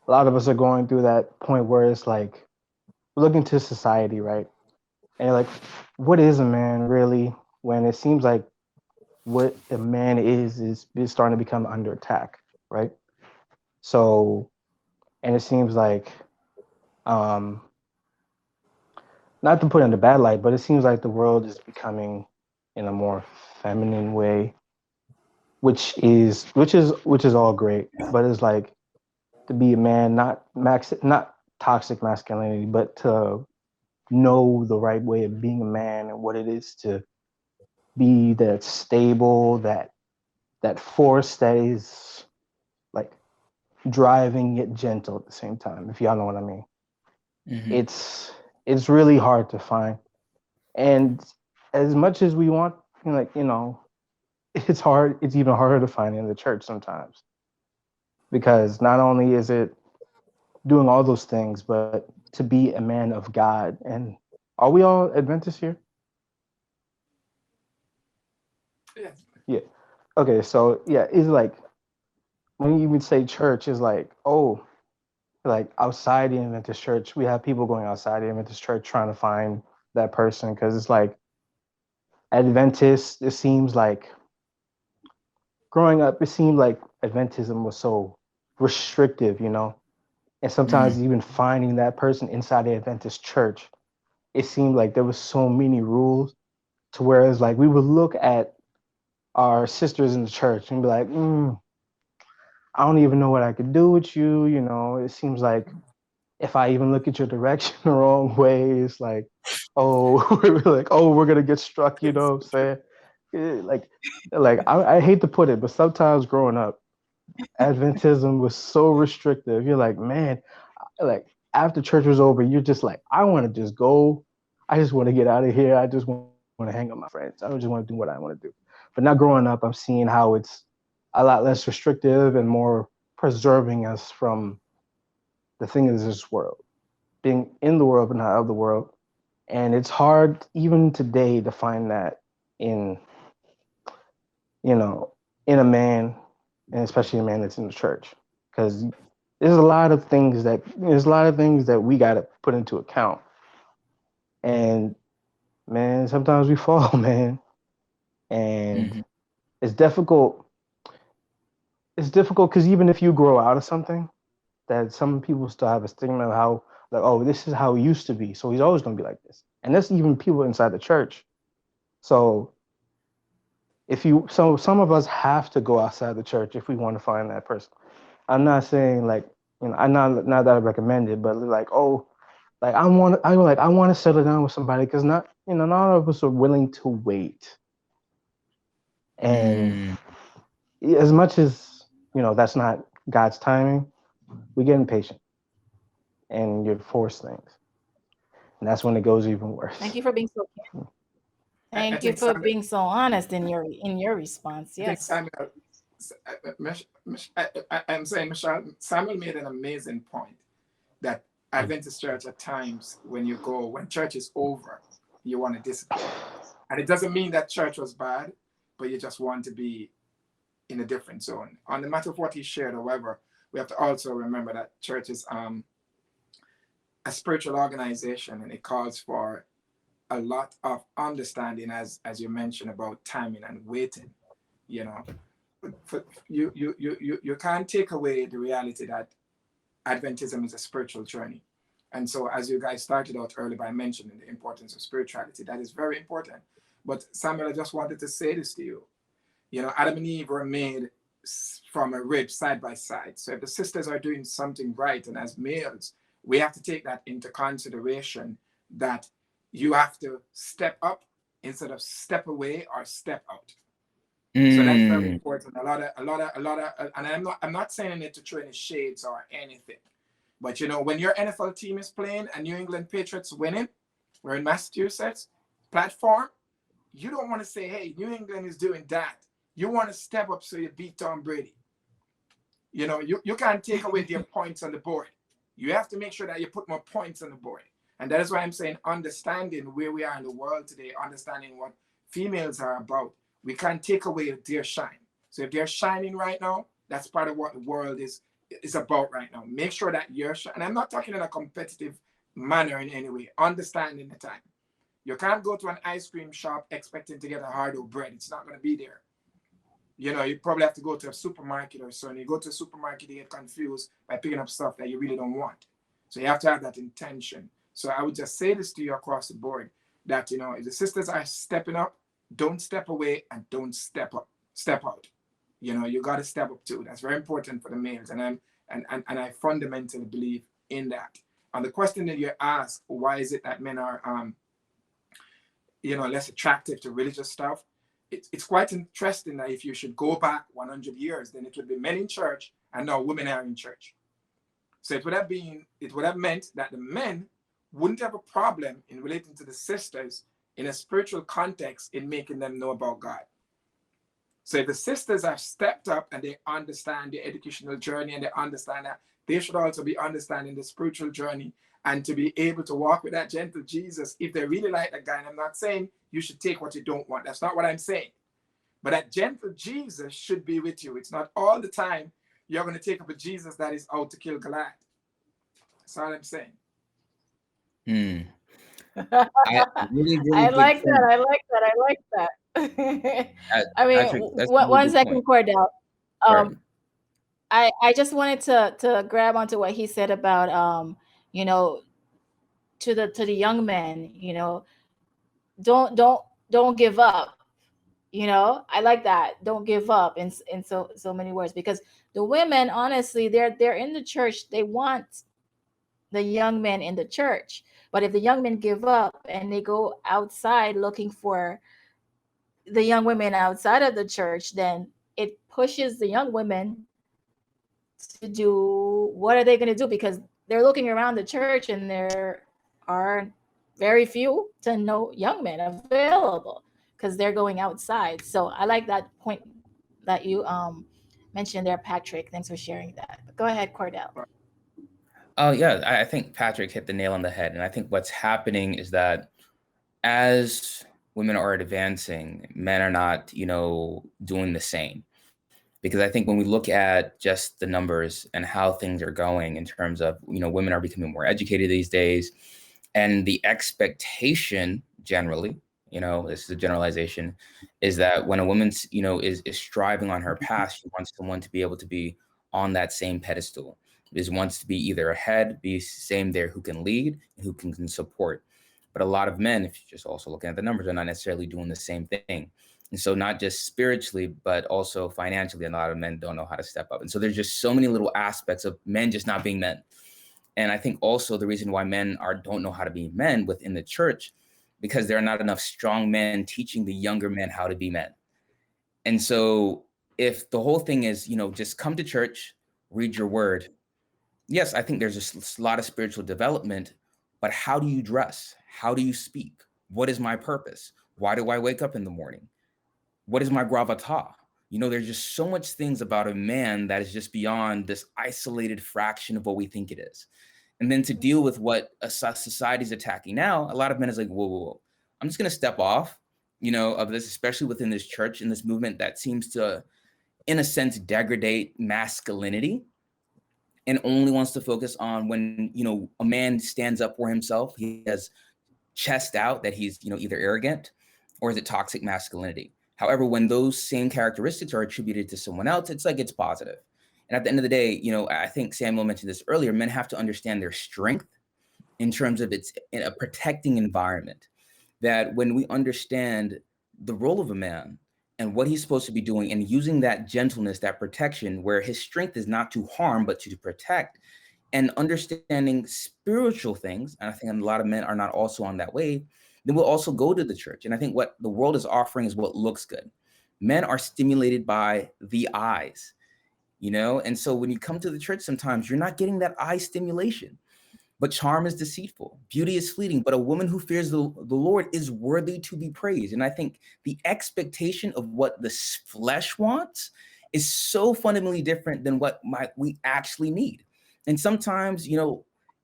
are going through that point where it's like looking to society, right? And like, what is a man really, when it seems like what a man is starting to become under attack, right? So, and it seems like, not to put it in a bad light, but it seems like the world is becoming in a more feminine way, which is all great. But it's like, to be a man, not toxic masculinity, but to know the right way of being a man and what it is to be that stable, that force that is like driving yet gentle at the same time, if y'all know what I mean. Mm-hmm. It's really hard to find. And as much as we want, it's hard, it's even harder to find in the church sometimes. Because not only is it doing all those things, but to be a man of God. And are we all Adventists here? Yeah. Okay, so yeah, it's like, when you even say church, is like, oh, like outside the Adventist church, we have people going outside the Adventist church trying to find that person, because it's like, Adventist, it seems like, growing up, it seemed like Adventism was so restrictive, and sometimes even finding that person inside the Adventist church, it seemed like there was so many rules, to where it's like we would look at our sisters in the church and be like, I don't even know what I could do with you. It seems like if I even look at your direction the wrong way, it's like, we're gonna get struck. You know what I'm saying? I hate to put it, but sometimes growing up, Adventism was so restrictive. You're like, man, like after church was over, you're just like, I want to just go. I just want to get out of here. I just want to hang with my friends. I just want to do what I want to do. But now growing up, I'm seeing how it's a lot less restrictive and more preserving us from the things of this world, being in the world but not of the world. And it's hard even today to find that in a man, and especially a man that's in the church, because there's a lot of things that we got to put into account. And man, sometimes we fall, man. And it's difficult. It's difficult because even if you grow out of something, that some people still have a stigma of how, like, oh, this is how he used to be, so he's always going to be like this. And that's even people inside the church. So some of us have to go outside the church if we want to find that person. I'm not saying like, I'm not that I recommend it, but like, oh, like I want to settle down with somebody, because not all of us are willing to wait. And as much as, that's not God's timing, we get impatient and you force things. And that's when it goes even worse. Thank you for being so I Thank you think for Samuel, being so honest in your response. I think Yes. Samuel, I'm saying, Michelle, Samuel made an amazing point that Adventist church at times, when church is over, you want to disappear. And it doesn't mean that church was bad, but you just want to be in a different zone. On the matter of what he shared, however, we have to also remember that church is a spiritual organization, and it calls for a lot of understanding, as you mentioned, about timing and waiting. You can't take away the reality that Adventism is a spiritual journey. And so, as you guys started out early by mentioning the importance of spirituality, that is very important. But Samuel, I just wanted to say this to you. Adam and Eve were made from a rib side by side. So if the sisters are doing something right, and as males, we have to take that into consideration, that you have to step up instead of step away or step out. So that's very important. A lot of, and I'm not saying it to throw any shades or anything, but when your NFL team is playing and New England Patriots winning, we're in Massachusetts platform, you don't want to say, hey, New England is doing that. You want to step up so you beat Tom Brady. You can't take away their points on the board. You have to make sure that you put more points on the board. And that is why I'm saying understanding where we are in the world today, understanding what females are about. We can't take away their shine. So if they're shining right now, that's part of what the world is about right now. Make sure that you're shining. And I'm not talking in a competitive manner in any way. Understanding the time. You can't go to an ice cream shop expecting to get a hard bread. It's not going to be there. You probably have to go to a supermarket or so. And you go to a supermarket, you get confused by picking up stuff that you really don't want. So you have to have that intention. So I would just say this to you across the board, that, if the sisters are stepping up, don't step away and don't step out. You got to step up too. That's very important for the males. And I fundamentally believe in that. On the question that you asked, why is it that men are, less attractive to religious stuff? It's quite interesting that if you should go back 100 years, then it would be men in church, and now women are in church. So it would have meant that the men wouldn't have a problem in relating to the sisters in a spiritual context in making them know about God. So if the sisters have stepped up and they understand the educational journey, and they understand that, they should also be understanding the spiritual journey, and to be able to walk with that gentle Jesus if they really like that guy. And I'm not saying you should take what you don't want. That's not what I'm saying. But that gentle Jesus should be with you. It's not all the time you're going to take up a Jesus that is out to kill Goliath. That's all I'm saying. I like that. I mean, That's 1 second, Cordell. Right. I just wanted to grab onto what he said about to the young men, don't give up. I like that. Don't give up in so many words, because the women, honestly, they're in the church. They want the young men in the church. But if the young men give up and they go outside looking for the young women outside of the church, then it pushes the young women to do, what are they going to do? Because they're looking around the church and there are very few to no young men available because they're going outside. So I like that point that you mentioned there, Patrick. Thanks for sharing that. But go ahead, Cordell. Oh, yeah, I think Patrick hit the nail on the head. And I think what's happening is that as women are advancing, men are not, doing the same. Because I think when we look at just the numbers and how things are going in terms of, women are becoming more educated these days, and the expectation generally, this is a generalization, is that when a woman's, is striving on her path, she wants someone to be able to be on that same pedestal. Is wants to be either ahead, be same there, who can lead, and who can support. But a lot of men, if you're just also looking at the numbers, are not necessarily doing the same thing. And so not just spiritually, but also financially, a lot of men don't know how to step up. And so there's just so many little aspects of men just not being men. And I think also the reason why men don't know how to be men within the church, because there are not enough strong men teaching the younger men how to be men. And so if the whole thing is, just come to church, read your word, yes, I think there's a lot of spiritual development, but how do you dress? How do you speak? What is my purpose? Why do I wake up in the morning? What is my gravata? There's just so much things about a man that is just beyond this isolated fraction of what we think it is. And then to deal with what a society is attacking now, a lot of men is like, whoa, whoa, whoa. I'm just going to step off, of this, especially within this church and this movement that seems to, in a sense, degrade masculinity and only wants to focus on when, a man stands up for himself, he has chest out that he's, either arrogant or is it toxic masculinity. However, when those same characteristics are attributed to someone else, it's like it's positive. And at the end of the day, I think Samuel mentioned this earlier, men have to understand their strength in terms of it's in a protecting environment. That when we understand the role of a man and what he's supposed to be doing and using that gentleness, that protection, where his strength is not to harm, but to protect, and understanding spiritual things, and I think a lot of men are not also on that wave, then we'll also go to the church. And I think what the world is offering is what looks good. Men are stimulated by the eyes, and so when you come to the church, sometimes you're not getting that eye stimulation. But charm is deceitful, beauty is fleeting, but a woman who fears the Lord is worthy to be praised. And I think the expectation of what the flesh wants is so fundamentally different than what we actually need. And sometimes,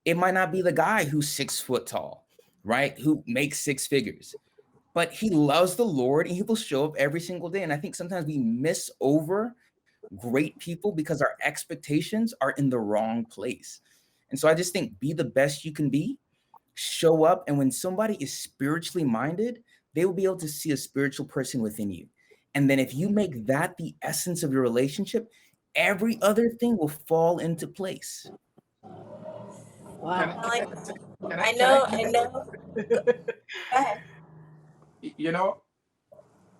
it might not be the guy who's 6 foot tall, right? Who makes 6 figures, but he loves the Lord and he will show up every single day. And I think sometimes we miss over great people because our expectations are in the wrong place. And so I just think be the best you can be, show up. And when somebody is spiritually minded, they will be able to see a spiritual person within you. And then if you make that the essence of your relationship, every other thing will fall into place. Wow. I know. Go ahead.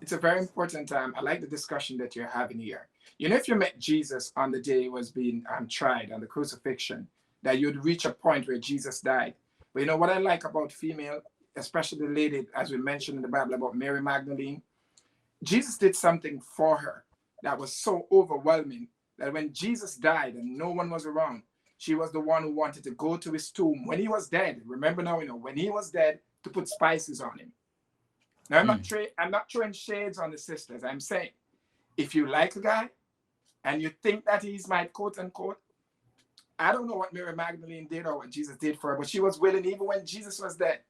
It's a very important time. I like the discussion that you're having here. If you met Jesus on the day he was being tried on the crucifixion, that you'd reach a point where Jesus died. But what I like about female, especially the lady, as we mentioned in the Bible about Mary Magdalene, Jesus did something for her that was so overwhelming that when Jesus died and no one was around, she was the one who wanted to go to his tomb when he was dead. Remember now, when he was dead, to put spices on him. Now, I'm not throwing shades on the sisters. I'm saying, if you like a guy and you think that he's my quote unquote, I don't know what Mary Magdalene did or what Jesus did for her, but she was willing even when Jesus was dead.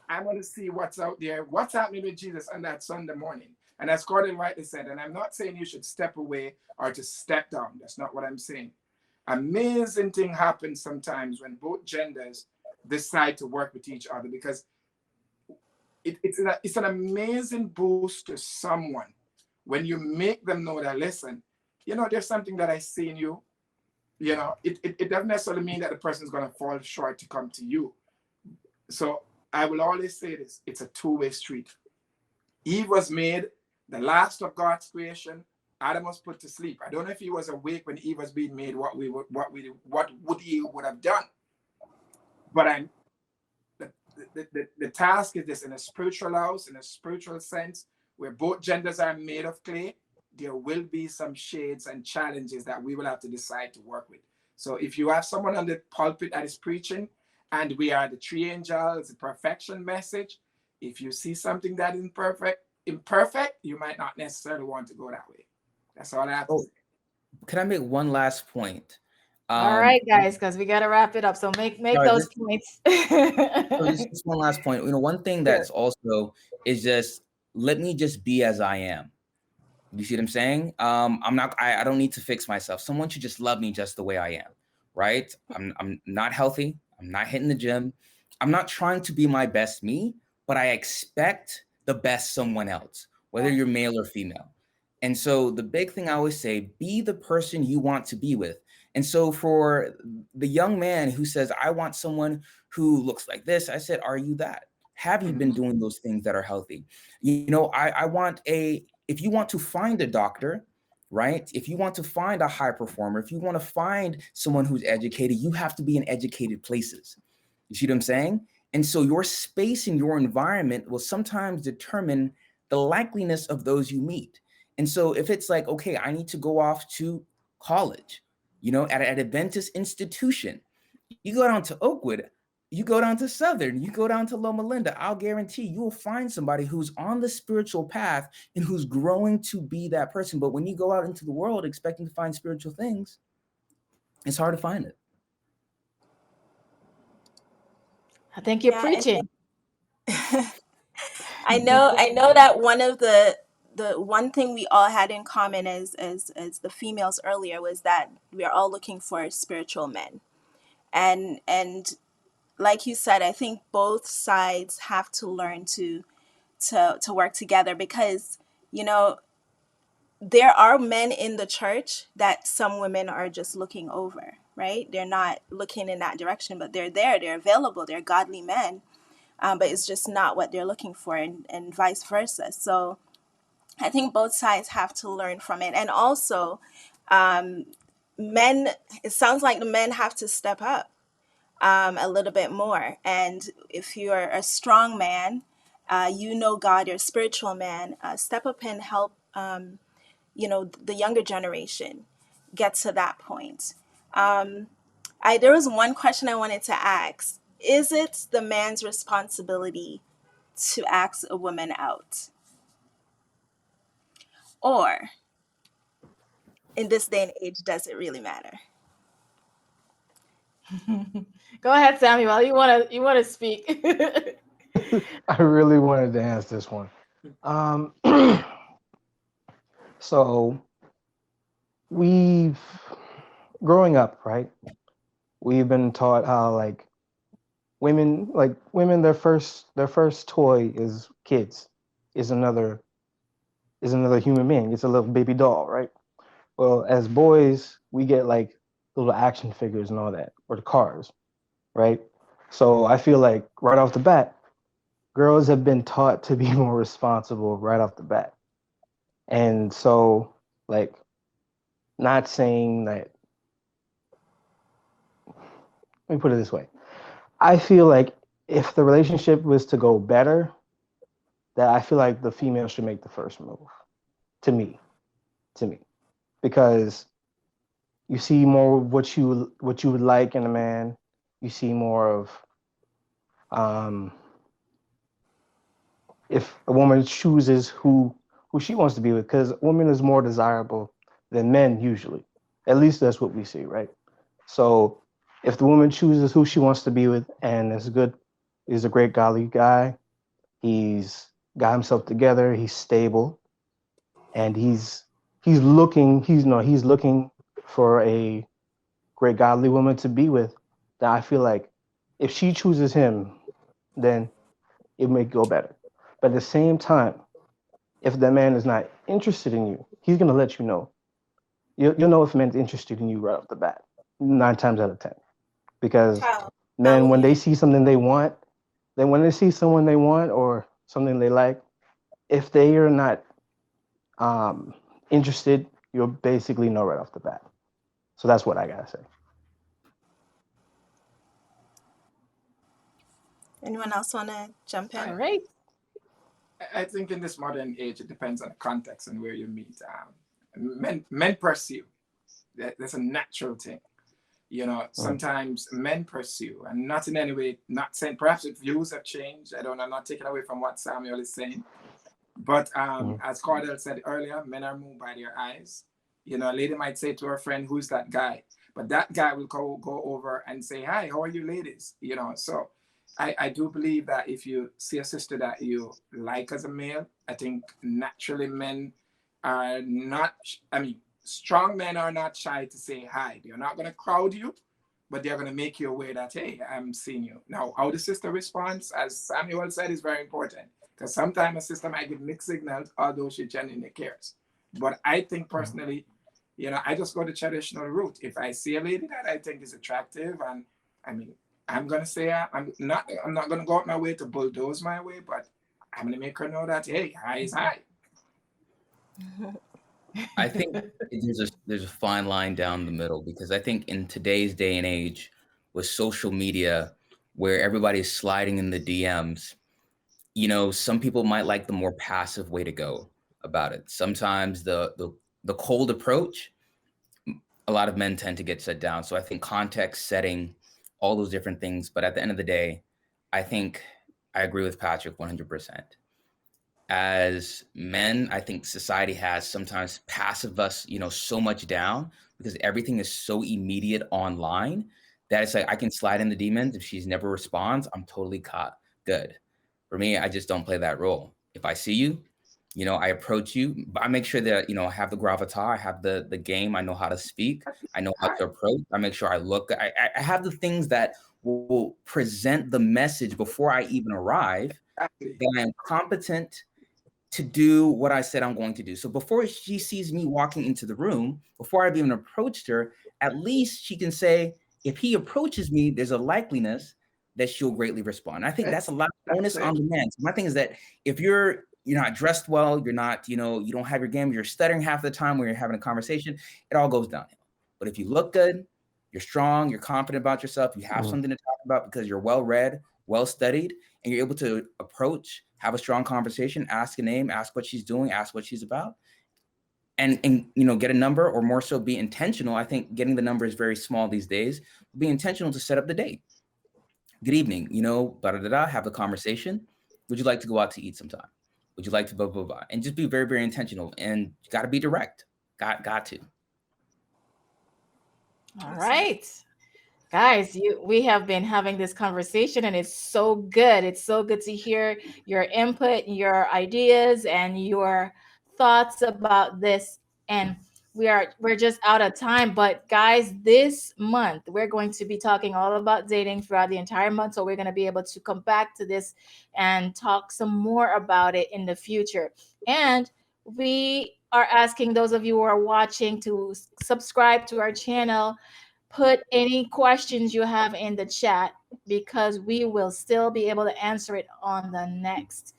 I want to see what's out there, what's happening with Jesus on that Sunday morning. And as Gordon rightly said, and I'm not saying you should step away or just step down. That's not what I'm saying. Amazing thing happens sometimes when both genders decide to work with each other, because it's an amazing boost to someone when you make them know that, listen, there's something that I see in you. It doesn't necessarily mean that the person is going to fall short to come to you. So I will always say this, it's a two-way street. Eve was made the last of God's creation. Adam was put to sleep. I don't know if he was awake when Eve was being made, what would he would have done. But the task is this: in a spiritual house, in a spiritual sense, where both genders are made of clay, there will be some shades and challenges that we will have to decide to work with. So if you have someone on the pulpit that is preaching, and we are the 3 angels, the perfection message, if you see something that is imperfect, you might not necessarily want to go that way. That's all I have to say. Can I make one last point? All right, guys, because we got to wrap it up. So make those points. Just one last point. One thing that's also is just, let me just be as I am. You see what I'm saying? I don't need to fix myself. Someone should just love me just the way I am, right? I'm not healthy. I'm not hitting the gym. I'm not trying to be my best me, but I expect the best someone else, whether you're male or female. And so the big thing I always say, be the person you want to be with. And so for the young man who says, I want someone who looks like this, I said, are you that? Have you been doing those things that are healthy? If you want to find a doctor, right? If you want to find a high performer, if you want to find someone who's educated, you have to be in educated places. You see what I'm saying? And so your space and your environment will sometimes determine the likeliness of those you meet. And so if it's like, okay, I need to go off to college, at an Adventist institution, you go down to Oakwood, you go down to Southern, you go down to Loma Linda, I'll guarantee you will find somebody who's on the spiritual path and who's growing to be that person. But when you go out into the world expecting to find spiritual things, it's hard to find it. I think you're Yeah, preaching. I know that one of the one thing we all had in common as the females earlier was that we are all looking for spiritual men. And like you said, I think both sides have to learn to work together, because there are men in the church that some women are just looking over, right? They're not looking in that direction, but they're there, they're available, they're godly men, but it's just not what they're looking for, and vice versa. So I think both sides have to learn from it. And also, men, it sounds like the men have to step up a little bit more. And if you're a strong man, God, you're a spiritual man, step up and help, the younger generation get to that point. There was one question I wanted to ask. Is it the man's responsibility to ask a woman out? Or in this day and age, does it really matter? Go ahead, Samuel. You wanna speak? I really wanted to answer this one. So growing up, right? We've been taught how women, their first toy is kids, is another human being. It's a little baby doll, right? Well, as boys, we get little action figures and all that, or the cars, right? So I feel like right off the bat, girls have been taught to be more responsible right off the bat. And so, not saying that, let me put it this way. I feel like if the relationship was to go better, that I feel like the female should make the first move, to me, because you see more of what you would like in a man. You see more of if a woman chooses who she wants to be with, because a woman is more desirable than men usually. At least that's what we see, right? So if the woman chooses who she wants to be with and is good, is a great godly guy, he's got himself together, he's stable, and he's looking for a great godly woman to be with, then I feel like if she chooses him, then it may go better. But at the same time, if the man is not interested in you, he's going to let you know. You'll know if a man's interested in you right off the bat, 9 times out of 10. Because men, when they see something they want, then when they see someone they want or something they like, if they are not interested, you'll basically know right off the bat. So that's what I gotta say. Anyone else want to jump in? All right. I think in this modern age, it depends on the context and where you meet. Men pursue. That's a natural thing. Sometimes men pursue, and not in any way, not saying, perhaps if views have changed, I'm not taking away from what Samuel is saying. But as Cordell said earlier, men are moved by their eyes. A lady might say to her friend, "Who's that guy?" But that guy will go over and say, "Hi, how are you ladies?" So I do believe that if you see a sister that you like as a male, I think naturally men are not, strong men are not shy to say hi. They're not going to crowd you, but they're going to make you aware that, hey, I'm seeing you. Now, how the sister responds, as Samuel said, is very important. Because sometimes a sister might give mixed signals, although she genuinely cares. But I think personally, I just go the traditional route. If I see a lady that I think is attractive, and I'm going to say, I'm not going to go out my way to bulldoze my way, but I'm going to make her know that, hey, hi is hi. I think there's a fine line down the middle, because I think in today's day and age with social media, where everybody's sliding in the DMs, some people might like the more passive way to go about it. Sometimes the cold approach, a lot of men tend to get set down. So I think context setting, all those different things. But at the end of the day, I think I agree with Patrick 100%. As men, I think society has sometimes passive us, so much down because everything is so immediate online that it's like I can slide in the demons. If she's never responds, I'm totally caught. Good. For me, I just don't play that role. If I see you, I approach you, but I make sure that, I have the gravitas, I have the game, I know how to speak, I know how to approach, I make sure I look, I have the things that will present the message before I even arrive, that I am competent to do what I said I'm going to do. So before she sees me walking into the room, before I've even approached her, at least she can say, if he approaches me, there's a likeliness that she'll greatly respond. I think that's a lot of onus on the man. So my thing is that if you're not dressed well, you're not, you don't have your game, you're stuttering half the time when you're having a conversation, it all goes downhill. But if you look good, you're strong, you're confident about yourself, you have something to talk about because you're well read, well studied, and you're able to approach, have a strong conversation, ask a name, ask what she's doing, ask what she's about, and get a number, or more so be intentional. I think getting the number is very small these days. Be intentional to set up the date. Good evening, have a conversation. Would you like to go out to eat sometime? Would you like to blah, blah, blah? And just be very, very intentional, and you got to be direct. Got to. All right. Guys, we have been having this conversation and it's so good. It's so good to hear your input, your ideas, and your thoughts about this. And we're just out of time. But guys, this month we're going to be talking all about dating throughout the entire month. So we're going to be able to come back to this and talk some more about it in the future. And we are asking those of you who are watching to subscribe to our channel. Put any questions you have in the chat because we will still be able to answer it on the next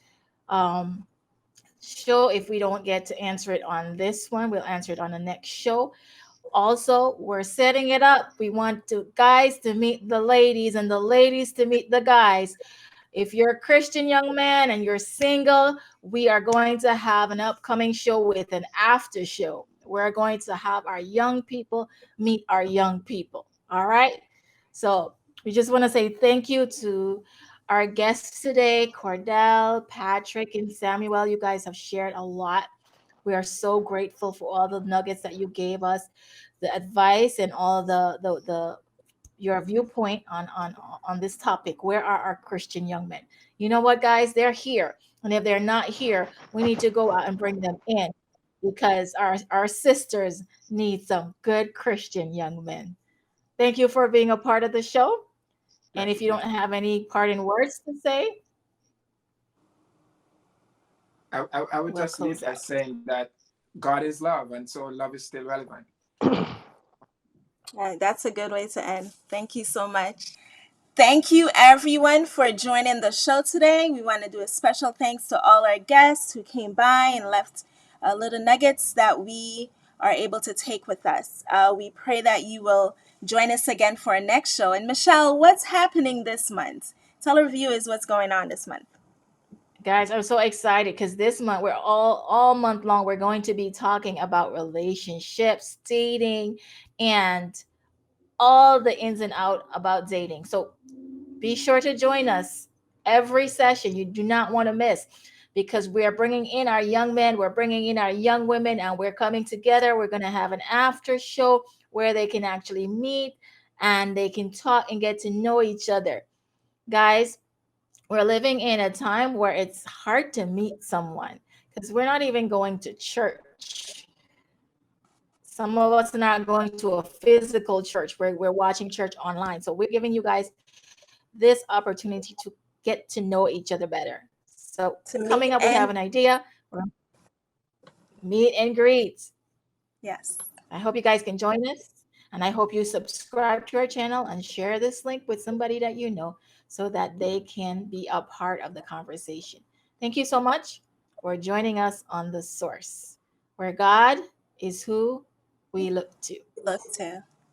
show. If we don't get to answer it on this one, we'll answer it on the next show. Also, we're setting it up. We want guys to meet the ladies and the ladies to meet the guys. If you're a Christian young man and you're single, we are going to have an upcoming show with an after show. We're going to have our young people meet our young people. All right. So we just want to say thank you to our guests today, Cordell, Patrick, and Samuel. You guys have shared a lot. We are so grateful for all the nuggets that you gave us, the advice, and all the your viewpoint on this topic. Where are our Christian young men? You know what, guys? They're here. And if they're not here, we need to go out and bring them in because our sisters need some good Christian young men. Thank you for being a part of the show. And if you don't have any parting words to say, I would just leave by saying that God is love, and so love is still relevant. That's a good way to end. Thank you so much. Thank you, everyone, for joining the show today. We want to do a special thanks to all our guests who came by and left little nuggets that we are able to take with us. We pray that you will join us again for our next show. And Michelle, what's happening this month? Tell our viewers what's going on this month. Guys, I'm so excited because this month we're all month long we're going to be talking about relationships, dating, and all the ins and out about dating. So be sure to join us every session. You do not want to miss because we are bringing in our young men, we're bringing in our young women, and we're coming together. We're going to have an after show where they can actually meet and they can talk and get to know each other. Guys, we're living in a time where it's hard to meet someone because we're not even going to church. Some of us are not going to a physical church. We're watching church online. So we're giving you guys this opportunity to get to know each other better. So coming up, we have an idea. Meet and greet. Yes. I hope you guys can join us. And I hope you subscribe to our channel and share this link with somebody that you know so that they can be a part of the conversation. Thank you so much for joining us on The Source, where God is who we look to.